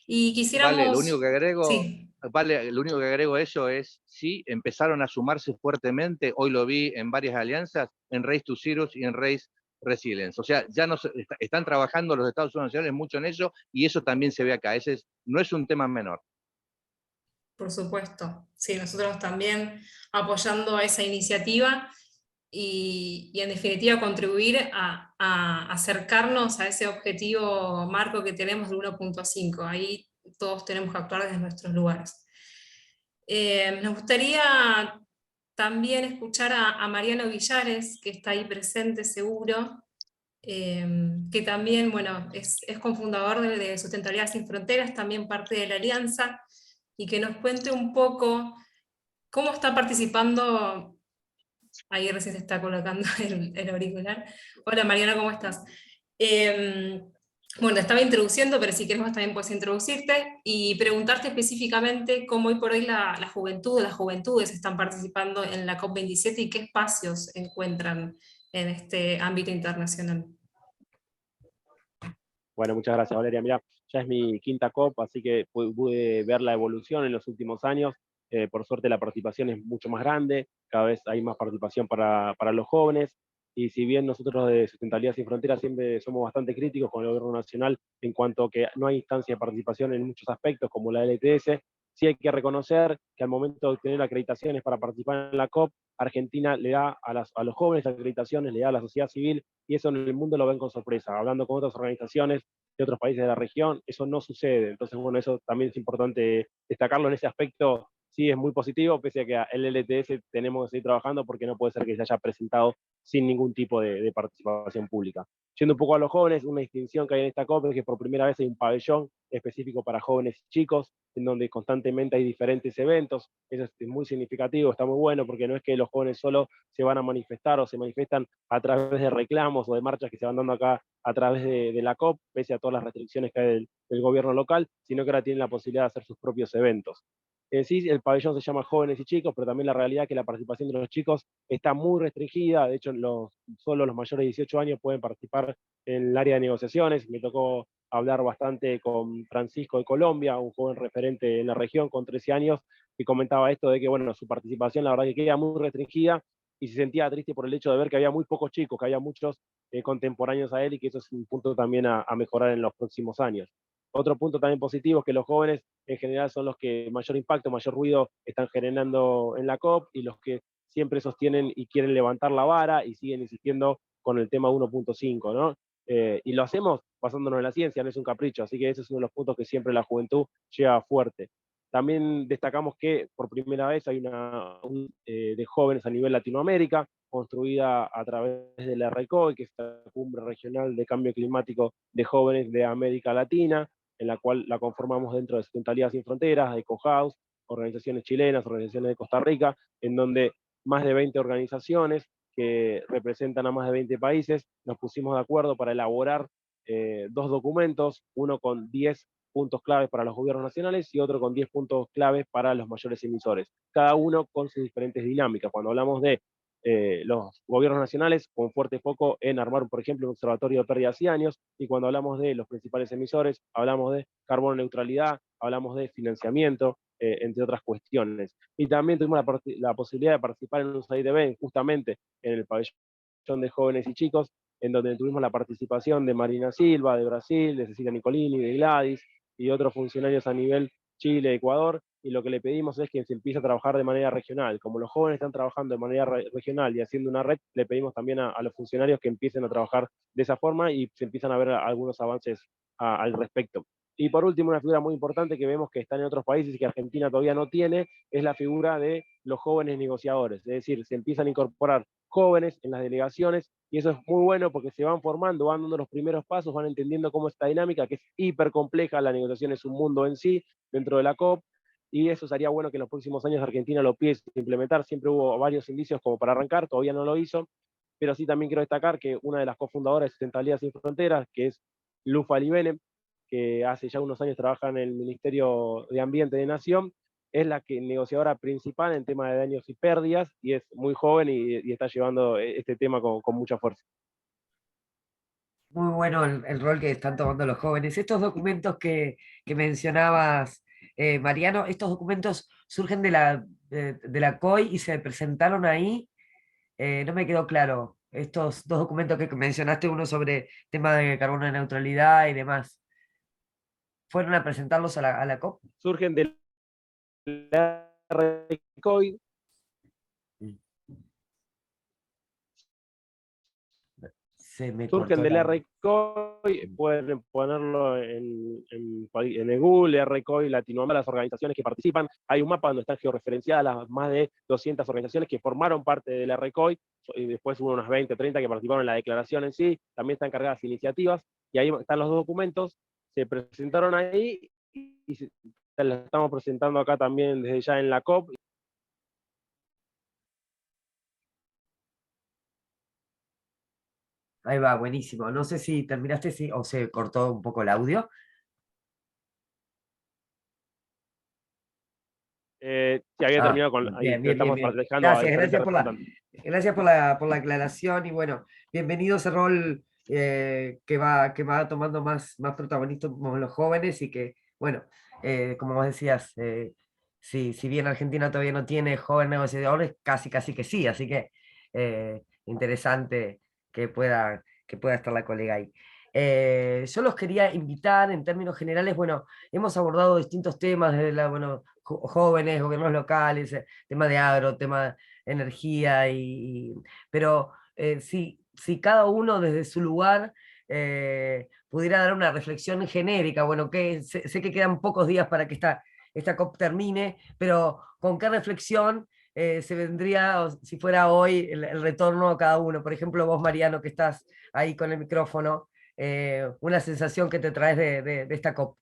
Y quisiéramos... Vale, lo único que agrego, sí. Vale, lo único que agrego a eso es, sí, empezaron a sumarse fuertemente, hoy lo vi en varias alianzas, en Race to Zero y en Race Resilience. O sea, ya están trabajando los estados subnacionales mucho en eso, y eso también se ve acá. No es un tema menor. Por supuesto, sí, nosotros también apoyando a esa iniciativa y en definitiva contribuir a acercarnos a ese objetivo marco que tenemos de 1.5. Ahí todos tenemos que actuar desde nuestros lugares. Nos gustaría también escuchar a Mariano Villares, que está ahí presente seguro, que también, bueno, es cofundador de Sustentabilidad Sin Fronteras, también parte de la Alianza, y que nos cuente un poco cómo está participando. Ahí recién se está colocando el auricular. Hola Mariana, ¿cómo estás? Bueno, te estaba introduciendo, pero si querés vos también puedes introducirte y preguntarte específicamente cómo hoy por hoy la juventud, las juventudes están participando en la COP27 y qué espacios encuentran en este ámbito internacional. Bueno, muchas gracias Valeria. Mira, ya es mi quinta COP, así que pude ver la evolución en los últimos años. por suerte la participación es mucho más grande, cada vez hay más participación para los jóvenes, y si bien nosotros de Sustentabilidad Sin Fronteras siempre somos bastante críticos con el gobierno nacional en cuanto a que no hay instancia de participación en muchos aspectos, como la LTS, sí hay que reconocer que al momento de obtener acreditaciones para participar en la COP, Argentina le da a los jóvenes acreditaciones, le da a la sociedad civil, y eso en el mundo lo ven con sorpresa. Hablando con otras organizaciones de otros países de la región, eso no sucede. Entonces, bueno, eso también es importante destacarlo en ese aspecto. Sí, es muy positivo, pese a que el LTS tenemos que seguir trabajando porque no puede ser que se haya presentado sin ningún tipo de participación pública. Yendo un poco a los jóvenes, una distinción que hay en esta COP es que por primera vez hay un pabellón específico para jóvenes y chicos, en donde constantemente hay diferentes eventos. Eso es muy significativo, está muy bueno, porque no es que los jóvenes solo se van a manifestar o se manifiestan a través de reclamos o de marchas que se van dando acá a través de la COP, pese a todas las restricciones que hay del gobierno local, sino que ahora tienen la posibilidad de hacer sus propios eventos. En sí, el pabellón se llama Jóvenes y Chicos, pero también la realidad es que la participación de los chicos está muy restringida. De hecho, solo los mayores de 18 años pueden participar en el área de negociaciones. Me tocó hablar bastante con Francisco de Colombia, un joven referente en la región con 13 años, que comentaba esto de que, bueno, su participación la verdad que queda muy restringida, y se sentía triste por el hecho de ver que había muy pocos chicos, que había muchos contemporáneos a él, y que eso es un punto también a mejorar en los próximos años. Otro punto también positivo es que los jóvenes en general son los que mayor impacto, mayor ruido están generando en la COP, y los que siempre sostienen y quieren levantar la vara y siguen insistiendo con el tema 1.5, ¿no? Y lo hacemos basándonos en la ciencia, no es un capricho, así que ese es uno de los puntos que siempre la juventud lleva fuerte. También destacamos que por primera vez hay de jóvenes a nivel Latinoamérica, construida a través de la RECOI, que es la Cumbre Regional de Cambio Climático de Jóvenes de América Latina, en la cual la conformamos dentro de Sustentabilidad Sin Fronteras, EcoHouse, organizaciones chilenas, organizaciones de Costa Rica, en donde más de 20 organizaciones que representan a más de 20 países nos pusimos de acuerdo para elaborar dos documentos, uno con 10 puntos claves para los gobiernos nacionales y otro con 10 puntos claves para los mayores emisores, cada uno con sus diferentes dinámicas. Cuando hablamos de los gobiernos nacionales, con fuerte foco en armar, por ejemplo, un observatorio de pérdidas y daños, y cuando hablamos de los principales emisores, hablamos de carbono neutralidad, hablamos de financiamiento, entre otras cuestiones. Y también tuvimos la posibilidad de participar en un side event, justamente en el pabellón de jóvenes y chicos, en donde tuvimos la participación de Marina Silva, de Brasil, de Cecilia Nicolini, de Gladys, y otros funcionarios a nivel Chile, Ecuador, y lo que le pedimos es que se empiece a trabajar de manera regional. Como los jóvenes están trabajando de manera regional y haciendo una red, le pedimos también a los funcionarios que empiecen a trabajar de esa forma y se empiezan a ver algunos avances al respecto. Y por último, una figura muy importante que vemos que está en otros países y que Argentina todavía no tiene, es la figura de los jóvenes negociadores. Es decir, se empiezan a incorporar jóvenes en las delegaciones, y eso es muy bueno porque se van formando, van dando los primeros pasos, van entendiendo cómo es esta dinámica, que es hiper compleja, la negociación es un mundo en sí, dentro de la COP, y eso sería bueno que en los próximos años Argentina lo empiece a implementar. Siempre hubo varios indicios como para arrancar, todavía no lo hizo, pero sí también quiero destacar que una de las cofundadoras de Sustentabilidad Sin Fronteras, que es Lufa Libene, que hace ya unos años trabaja en el Ministerio de Ambiente de Nación, es la negociadora principal en tema de daños y pérdidas, y es muy joven y está llevando este tema con mucha fuerza. Muy bueno el rol que están tomando los jóvenes. Estos documentos que mencionabas, Mariano, estos documentos surgen de la COI y se presentaron ahí. No me quedó claro. Estos dos documentos que mencionaste, uno sobre tema de carbono de neutralidad y demás, ¿fueron a presentarlos a la COP? Surgen de la RECOI. Surgen de la RECOI, pueden ponerlo en el Google, RECOI Latinoamérica, las organizaciones que participan. Hay un mapa donde están georreferenciadas las más de 200 organizaciones que formaron parte de la RECOI, y después hubo unas 20, 30 que participaron en la declaración en sí, también están cargadas iniciativas, y ahí están los dos documentos, se presentaron ahí, y se las estamos presentando acá también desde ya en la COP. Ahí va, buenísimo. No sé si terminaste o se cortó un poco el audio. Si había terminado con... Bien. Gracias por la aclaración, y bueno, bienvenido a ese rol que va tomando más protagonismo los jóvenes, y que, bueno, como vos decías, si bien Argentina todavía no tiene joven negociadores, casi que sí, así que interesante que pueda estar la colega ahí. Yo los quería invitar en términos generales, bueno, hemos abordado distintos temas, desde bueno, jóvenes, gobiernos locales, tema de agro, tema de energía, pero si cada uno desde su lugar pudiera dar una reflexión genérica, bueno, que sé que quedan pocos días para que esta COP termine, pero ¿con qué reflexión se vendría, si fuera hoy, el retorno a cada uno? Por ejemplo, vos, Mariano, que estás ahí con el micrófono, una sensación que te traes de esta COP.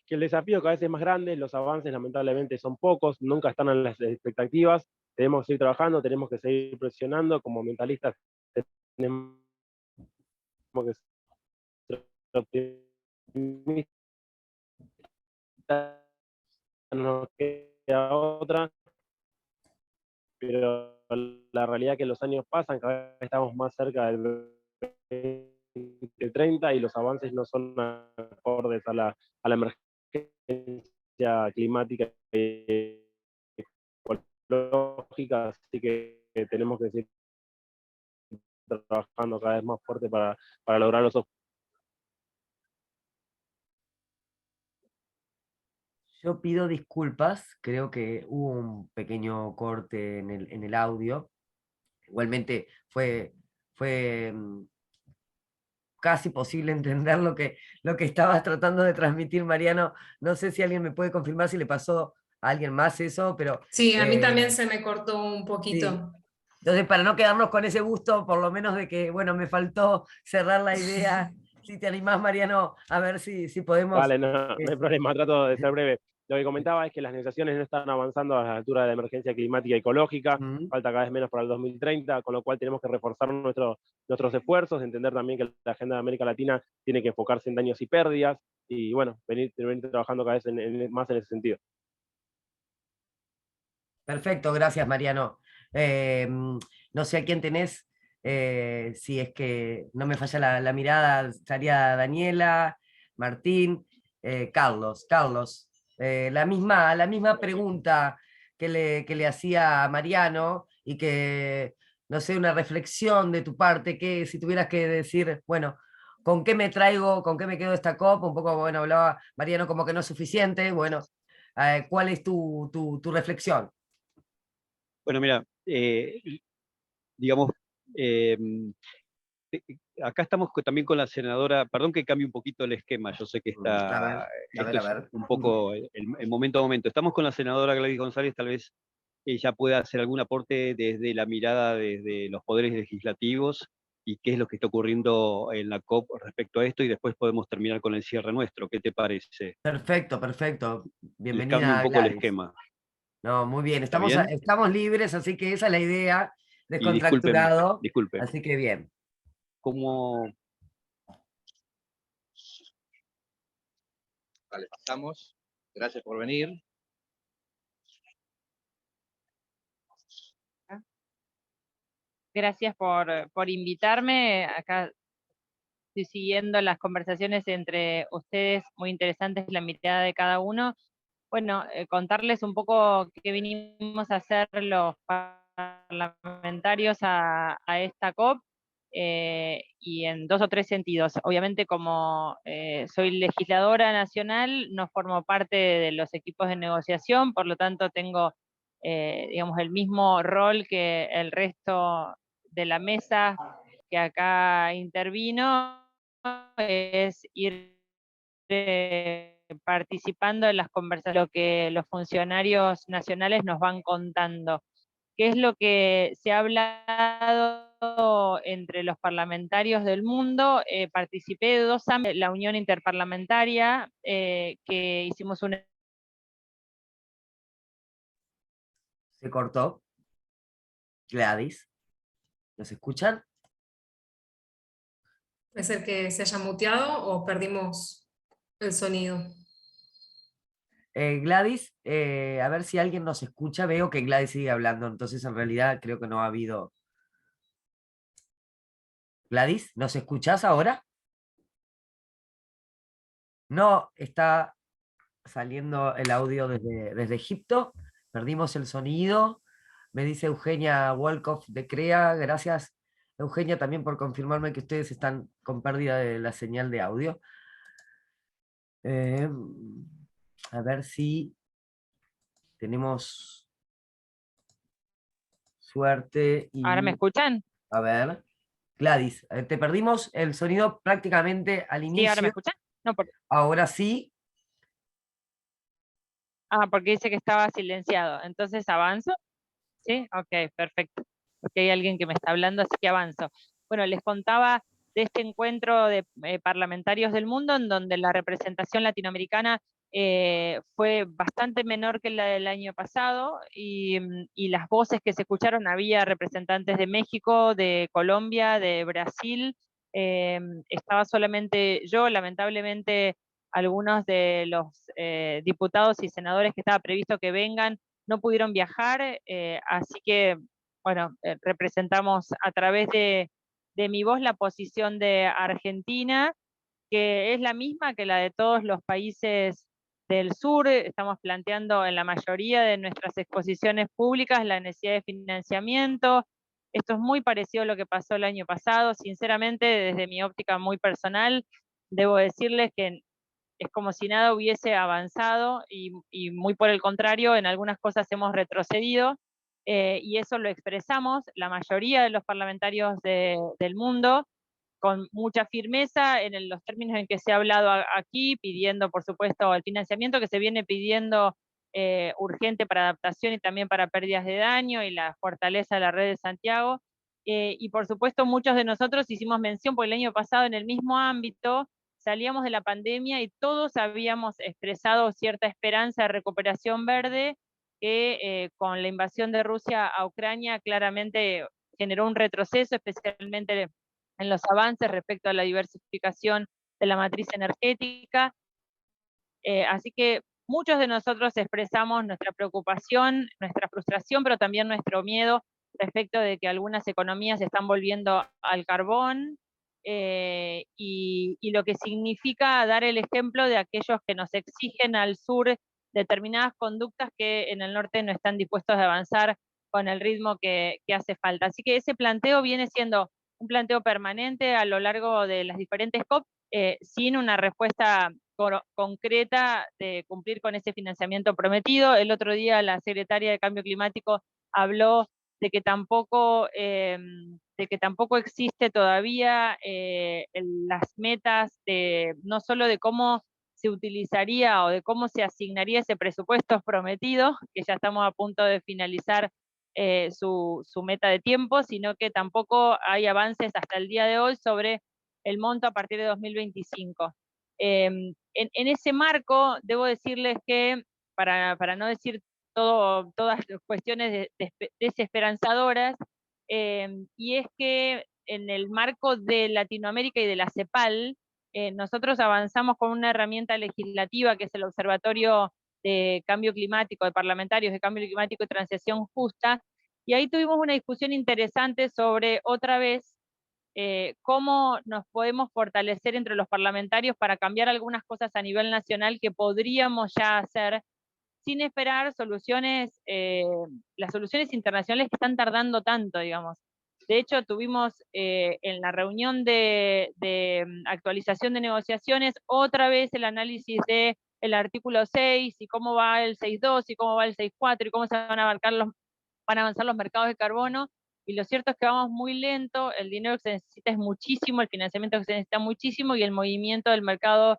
Que el desafío cada vez es más grande, los avances lamentablemente son pocos, nunca están en las expectativas, tenemos que seguir trabajando, tenemos que seguir presionando, como mentalistas tenemos que ser optimistas, no nos queda otra, pero la realidad es que los años pasan, cada vez estamos más cerca del 2030 y los avances no son acordes a la emergencia climática y ecológica, así que tenemos que seguir trabajando cada vez más fuerte para lograr los objetivos. Yo pido disculpas, creo que hubo un pequeño corte en el audio. Igualmente fue casi posible entender lo que estabas tratando de transmitir, Mariano. No sé si alguien me puede confirmar si le pasó a alguien más eso, pero... Sí, a mí también se me cortó un sí. poquito. Entonces, para no quedarnos con ese gusto, por lo menos de que, bueno, me faltó cerrar la idea, si te animás, Mariano, a ver si podemos... Vale, no hay problema, trato de ser breve. Lo que comentaba es que las negociaciones no están avanzando a la altura de la emergencia climática y ecológica, falta cada vez menos para el 2030, con lo cual tenemos que reforzar nuestros esfuerzos, entender también que la agenda de América Latina tiene que enfocarse en daños y pérdidas, y bueno, venir trabajando cada vez más en ese sentido. Perfecto, gracias, Mariano. No sé a quién tenés, si es que no me falla la mirada, estaría Daniela, Martín, Carlos. Carlos, la misma pregunta que le hacía a Mariano y que, no sé, una reflexión de tu parte, que si tuvieras que decir, bueno, ¿con qué me traigo, con qué me quedo de esta COP? Un poco, bueno, hablaba Mariano como que no es suficiente, bueno, ¿cuál es tu reflexión? Bueno, mira, digamos, eh, acá estamos también con la senadora, perdón que cambie un poquito el esquema, yo sé que esto es un poco el momento a momento. Estamos con la senadora Gladys González, tal vez ella pueda hacer algún aporte desde la mirada desde los poderes legislativos y qué es lo que está ocurriendo en la COP respecto a esto, y después podemos terminar con el cierre nuestro. ¿Qué te parece? Perfecto. Cambio Bienvenida un a poco el Gladys. esquema. No, muy bien. ¿Está bien? Estamos libres, así que esa es la idea, Y disculpen, descontracturado. disculpen. Así que bien. ¿Cómo? Vale, pasamos. Gracias por venir. Gracias por invitarme. Acá estoy siguiendo las conversaciones entre ustedes, muy interesantes la mirada de cada uno. Bueno, contarles un poco qué vinimos a hacer los parlamentarios a esta COP, y en 2 o 3 sentidos. Obviamente, como soy legisladora nacional, no formo parte de los equipos de negociación, por lo tanto tengo, digamos, el mismo rol que el resto de la mesa que acá intervino, es ir participando en las conversaciones, lo que los funcionarios nacionales nos van contando. ¿Qué es lo que se ha hablado entre los parlamentarios del mundo? Participé de 2 años en la Unión Interparlamentaria, que hicimos una... Se cortó. Gladys, ¿nos escuchan? Puede ser que se haya muteado o perdimos el sonido. Gladys, a ver si alguien nos escucha. Veo que Gladys sigue hablando, entonces en realidad creo que no ha habido... Gladys, ¿nos escuchás ahora? No, está saliendo el audio desde Egipto. Perdimos el sonido. Me dice Eugenia Wolkoff de CREA. Gracias, Eugenia, también por confirmarme que ustedes están con pérdida de la señal de audio. A ver si tenemos suerte. ¿Ahora me escuchan? A ver, Gladys, te perdimos el sonido prácticamente al inicio. ¿Sí, ahora me escuchan? No, Ahora sí. Porque dice que estaba silenciado. Entonces, ¿avanzo? ¿Sí? Ok, perfecto. Porque hay alguien que me está hablando, así que avanzo. Bueno, les contaba de este encuentro de parlamentarios del mundo, en donde la representación latinoamericana fue bastante menor que la del año pasado, y las voces que se escucharon, había representantes de México, de Colombia, de Brasil, estaba solamente yo. Lamentablemente algunos de los diputados y senadores que estaba previsto que vengan no pudieron viajar, así que, bueno, representamos a través de mi voz la posición de Argentina, que es la misma que la de todos los países del sur. Estamos planteando en la mayoría de nuestras exposiciones públicas la necesidad de financiamiento. Esto es muy parecido a lo que pasó el año pasado. Sinceramente, desde mi óptica muy personal, debo decirles que es como si nada hubiese avanzado, y muy por el contrario, en algunas cosas hemos retrocedido, y eso lo expresamos la mayoría de los parlamentarios del mundo, con mucha firmeza en los términos en que se ha hablado aquí, pidiendo, por supuesto, el financiamiento que se viene pidiendo urgente para adaptación y también para pérdidas de daño, y la fortaleza de la red de Santiago. Y por supuesto, muchos de nosotros hicimos mención, porque el año pasado en el mismo ámbito salíamos de la pandemia y todos habíamos expresado cierta esperanza de recuperación verde, que con la invasión de Rusia a Ucrania claramente generó un retroceso, especialmente en los avances respecto a la diversificación de la matriz energética. Así que muchos de nosotros expresamos nuestra preocupación, nuestra frustración, pero también nuestro miedo respecto de que algunas economías están volviendo al carbón, y lo que significa dar el ejemplo de aquellos que nos exigen al sur determinadas conductas que en el norte no están dispuestos a avanzar con el ritmo que hace falta. Así que ese planteo viene siendo un planteo permanente a lo largo de las diferentes COP, sin una respuesta concreta de cumplir con ese financiamiento prometido. El otro día la secretaria de Cambio Climático habló de que tampoco existe todavía las metas no solo de cómo se utilizaría o de cómo se asignaría ese presupuesto prometido, que ya estamos a punto de finalizar su meta de tiempo, sino que tampoco hay avances hasta el día de hoy sobre el monto a partir de 2025. En ese marco, debo decirles que, para no decir todas las cuestiones desesperanzadoras, y es que en el marco de Latinoamérica y de la CEPAL, nosotros avanzamos con una herramienta legislativa que es el Observatorio de Cambio Climático, de parlamentarios de Cambio Climático y Transición Justa, y ahí tuvimos una discusión interesante sobre, otra vez, cómo nos podemos fortalecer entre los parlamentarios para cambiar algunas cosas a nivel nacional que podríamos ya hacer sin esperar soluciones, las soluciones internacionales que están tardando tanto, digamos. De hecho, tuvimos en la reunión de actualización de negociaciones otra vez el análisis del artículo 6 y cómo va el 6.2 y cómo va el 6.4 y cómo se van a avanzar los mercados de carbono, y lo cierto es que vamos muy lento, el dinero que se necesita es muchísimo, el financiamiento que se necesita muchísimo, y el movimiento del mercado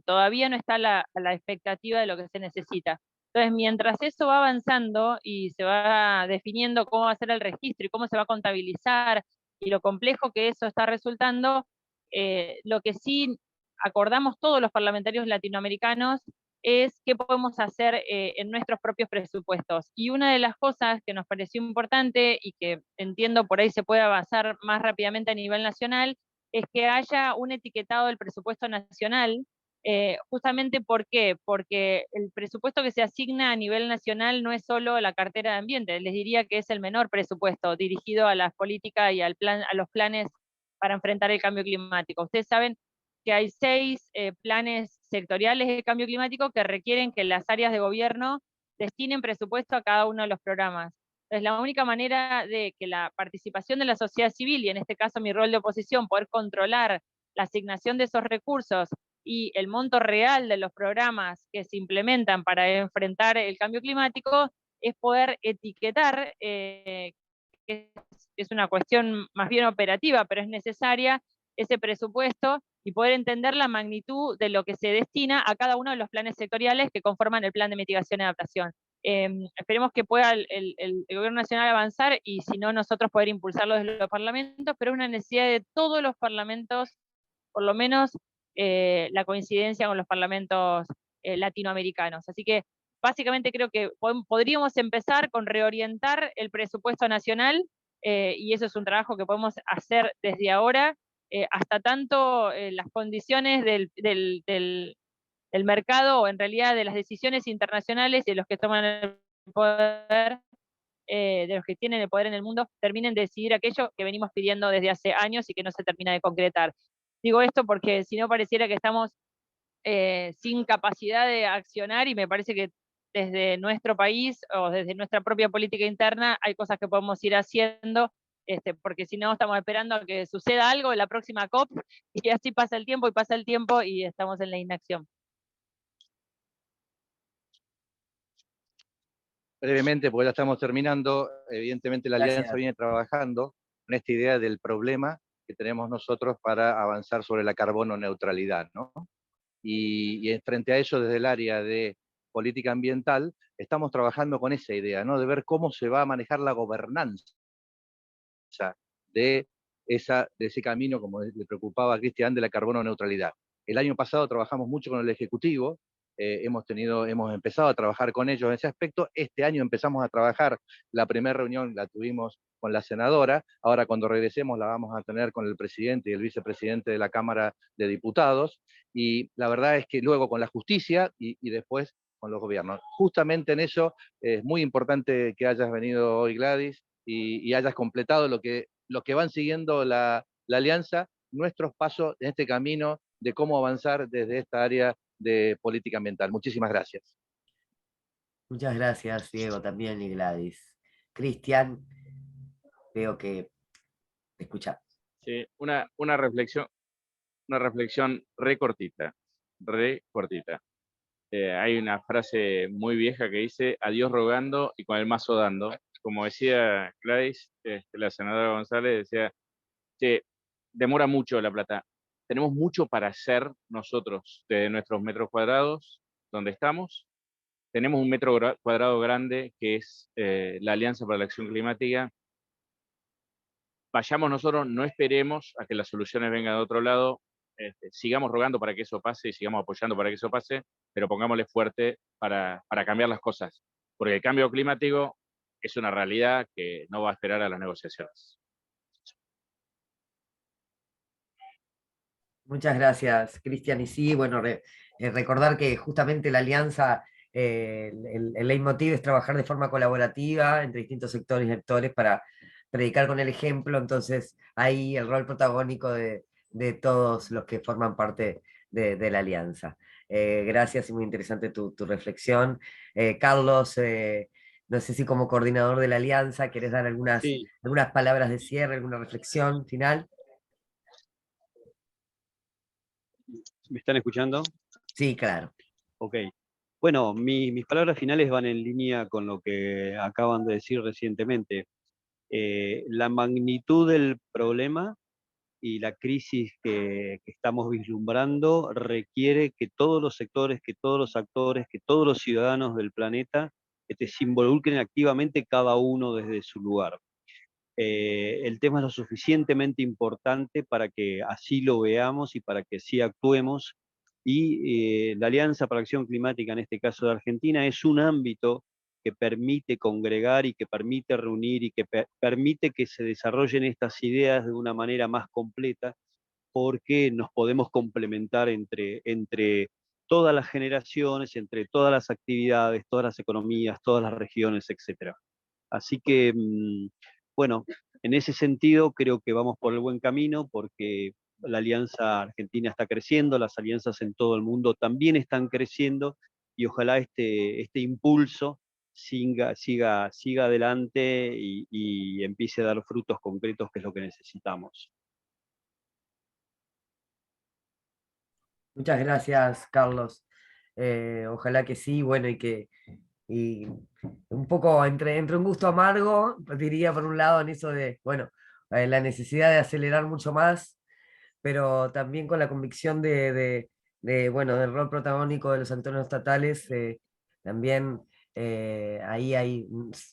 todavía no está a la expectativa de lo que se necesita. Entonces, mientras eso va avanzando y se va definiendo cómo va a ser el registro y cómo se va a contabilizar, y lo complejo que eso está resultando, lo que sí acordamos todos los parlamentarios latinoamericanos es qué podemos hacer en nuestros propios presupuestos. Y una de las cosas que nos pareció importante y que entiendo por ahí se puede avanzar más rápidamente a nivel nacional, es que haya un etiquetado del presupuesto nacional. Justamente, ¿por qué? Porque el presupuesto que se asigna a nivel nacional no es solo la cartera de ambiente, les diría que es el menor presupuesto dirigido a las políticas y a los planes para enfrentar el cambio climático. Ustedes saben que hay 6 planes sectoriales de cambio climático que requieren que las áreas de gobierno destinen presupuesto a cada uno de los programas. Entonces, la única manera de que la participación de la sociedad civil, y en este caso mi rol de oposición, poder controlar la asignación de esos recursos y el monto real de los programas que se implementan para enfrentar el cambio climático, es poder etiquetar, que es una cuestión más bien operativa, pero es necesaria, ese presupuesto y poder entender la magnitud de lo que se destina a cada uno de los planes sectoriales que conforman el plan de mitigación y adaptación. Esperemos que pueda el gobierno nacional avanzar y si no nosotros poder impulsarlo desde los parlamentos, pero es una necesidad de todos los parlamentos, por lo menos la coincidencia con los parlamentos latinoamericanos. Así que básicamente creo que podríamos empezar con reorientar el presupuesto nacional y eso es un trabajo que podemos hacer desde ahora, hasta tanto las condiciones del mercado, o en realidad de las decisiones internacionales y de los que toman el poder, de los que tienen el poder en el mundo, terminen de decidir aquello que venimos pidiendo desde hace años y que no se termina de concretar. Digo esto porque si no pareciera que estamos sin capacidad de accionar y me parece que desde nuestro país o desde nuestra propia política interna hay cosas que podemos ir haciendo, porque si no estamos esperando a que suceda algo en la próxima COP y así pasa el tiempo y estamos en la inacción. Brevemente, porque ya estamos terminando, evidentemente la Gracias. Alianza viene trabajando en esta idea del problema que tenemos nosotros para avanzar sobre la carbono neutralidad, ¿no? Y frente a eso, desde el área de política ambiental, estamos trabajando con esa idea, ¿no? De ver cómo se va a manejar la gobernanza de ese camino, como le preocupaba a Cristian, de la carbono neutralidad. El año pasado trabajamos mucho con el Ejecutivo, hemos empezado a trabajar con ellos en ese aspecto. Este año empezamos a trabajar, la primera reunión la tuvimos con la senadora, ahora cuando regresemos la vamos a tener con el presidente y el vicepresidente de la Cámara de Diputados, y la verdad es que luego con la justicia y después con los gobiernos. Justamente en eso es muy importante que hayas venido hoy, Gladys, y hayas completado lo que van siguiendo la Alianza, nuestros pasos en este camino de cómo avanzar desde esta área de política ambiental. Muchísimas gracias. Muchas gracias, Diego, también, y Gladys. Cristian, veo que te escuchamos. Sí, una reflexión re cortita. Hay una frase muy vieja que dice, a Dios rogando y con el mazo dando. Como decía Gladys, la senadora González decía, que demora mucho La Plata. Tenemos mucho para hacer nosotros de nuestros metros cuadrados donde estamos. Tenemos un metro cuadrado grande que es la Alianza para la Acción Climática. Vayamos nosotros, no esperemos a que las soluciones vengan de otro lado. Sigamos rogando para que eso pase y sigamos apoyando para que eso pase, pero pongámosle fuerte para cambiar las cosas. Porque el cambio climático es una realidad que no va a esperar a las negociaciones. Muchas gracias, Cristian. Y sí, bueno, recordar que justamente la alianza, el leitmotiv es trabajar de forma colaborativa entre distintos sectores y actores para predicar con el ejemplo, entonces ahí el rol protagónico de todos los que forman parte de la alianza. Gracias y muy interesante tu reflexión. Carlos, no sé si como coordinador de la alianza querés dar algunas palabras de cierre, alguna reflexión final. ¿Me están escuchando? Sí, claro. Ok. Bueno, mis palabras finales van en línea con lo que acaban de decir recientemente. La magnitud del problema y la crisis que estamos vislumbrando requiere que todos los sectores, que todos los actores, que todos los ciudadanos del planeta se involucren activamente cada uno desde su lugar. El tema es lo suficientemente importante para que así lo veamos y para que así actuemos. Y la Alianza para la Acción Climática, en este caso de Argentina, es un ámbito que permite congregar y que permite reunir y que permite que se desarrollen estas ideas de una manera más completa, porque nos podemos complementar entre todas las generaciones, entre todas las actividades, todas las economías, todas las regiones, etc. Así que, bueno, en ese sentido creo que vamos por el buen camino porque la alianza argentina está creciendo, las alianzas en todo el mundo también están creciendo, y ojalá este impulso siga adelante y empiece a dar frutos concretos, que es lo que necesitamos. Muchas gracias, Carlos. Ojalá que sí, bueno, y un poco entre un gusto amargo, diría por un lado en eso de, bueno, la necesidad de acelerar mucho más, pero también con la convicción bueno, del rol protagónico de los actores estatales, también ahí hay,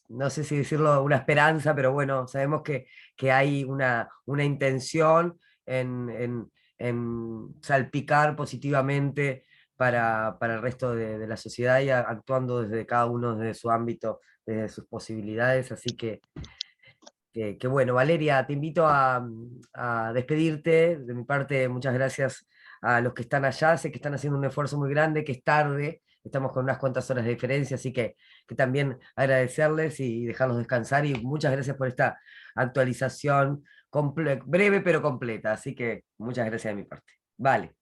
no sé si decirlo, una esperanza, pero bueno, sabemos que hay una intención en salpicar positivamente para el resto de la sociedad y actuando desde cada uno desde su ámbito, desde sus posibilidades, así que bueno, Valeria, te invito a despedirte. De mi parte, muchas gracias a los que están allá. Sé que están haciendo un esfuerzo muy grande, que es tarde, estamos con unas cuantas horas de diferencia, así que también agradecerles y dejarlos descansar. Y muchas gracias por esta actualización breve pero completa. Así que muchas gracias de mi parte. Vale.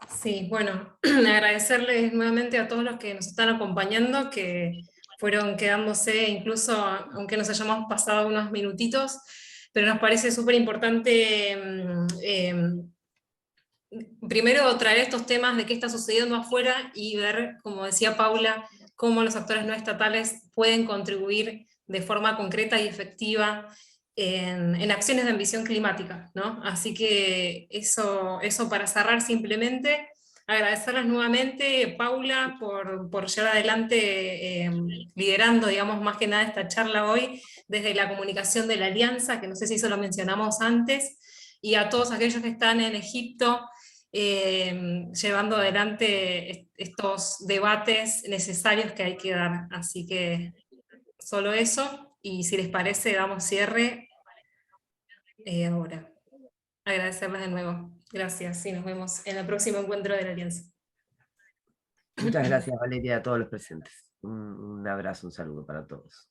Sí, bueno, agradecerles nuevamente a todos los que nos están acompañando, que fueron quedándose, incluso aunque nos hayamos pasado unos minutitos, pero nos parece súper importante primero traer estos temas de qué está sucediendo afuera y ver, como decía Paula, cómo los actores no estatales pueden contribuir de forma concreta y efectiva en acciones de ambición climática, ¿no? Así que eso para cerrar simplemente, agradecerles nuevamente, Paula, por llevar adelante, liderando, digamos, más que nada esta charla hoy, desde la comunicación de la Alianza, que no sé si eso lo mencionamos antes, y a todos aquellos que están en Egipto, llevando adelante estos debates necesarios que hay que dar. Así que solo eso, y si les parece, damos cierre ahora. Agradecerles de nuevo. Gracias, y nos vemos en el próximo encuentro de la Alianza. Muchas gracias, Valeria, a todos los presentes. Un abrazo, un saludo para todos.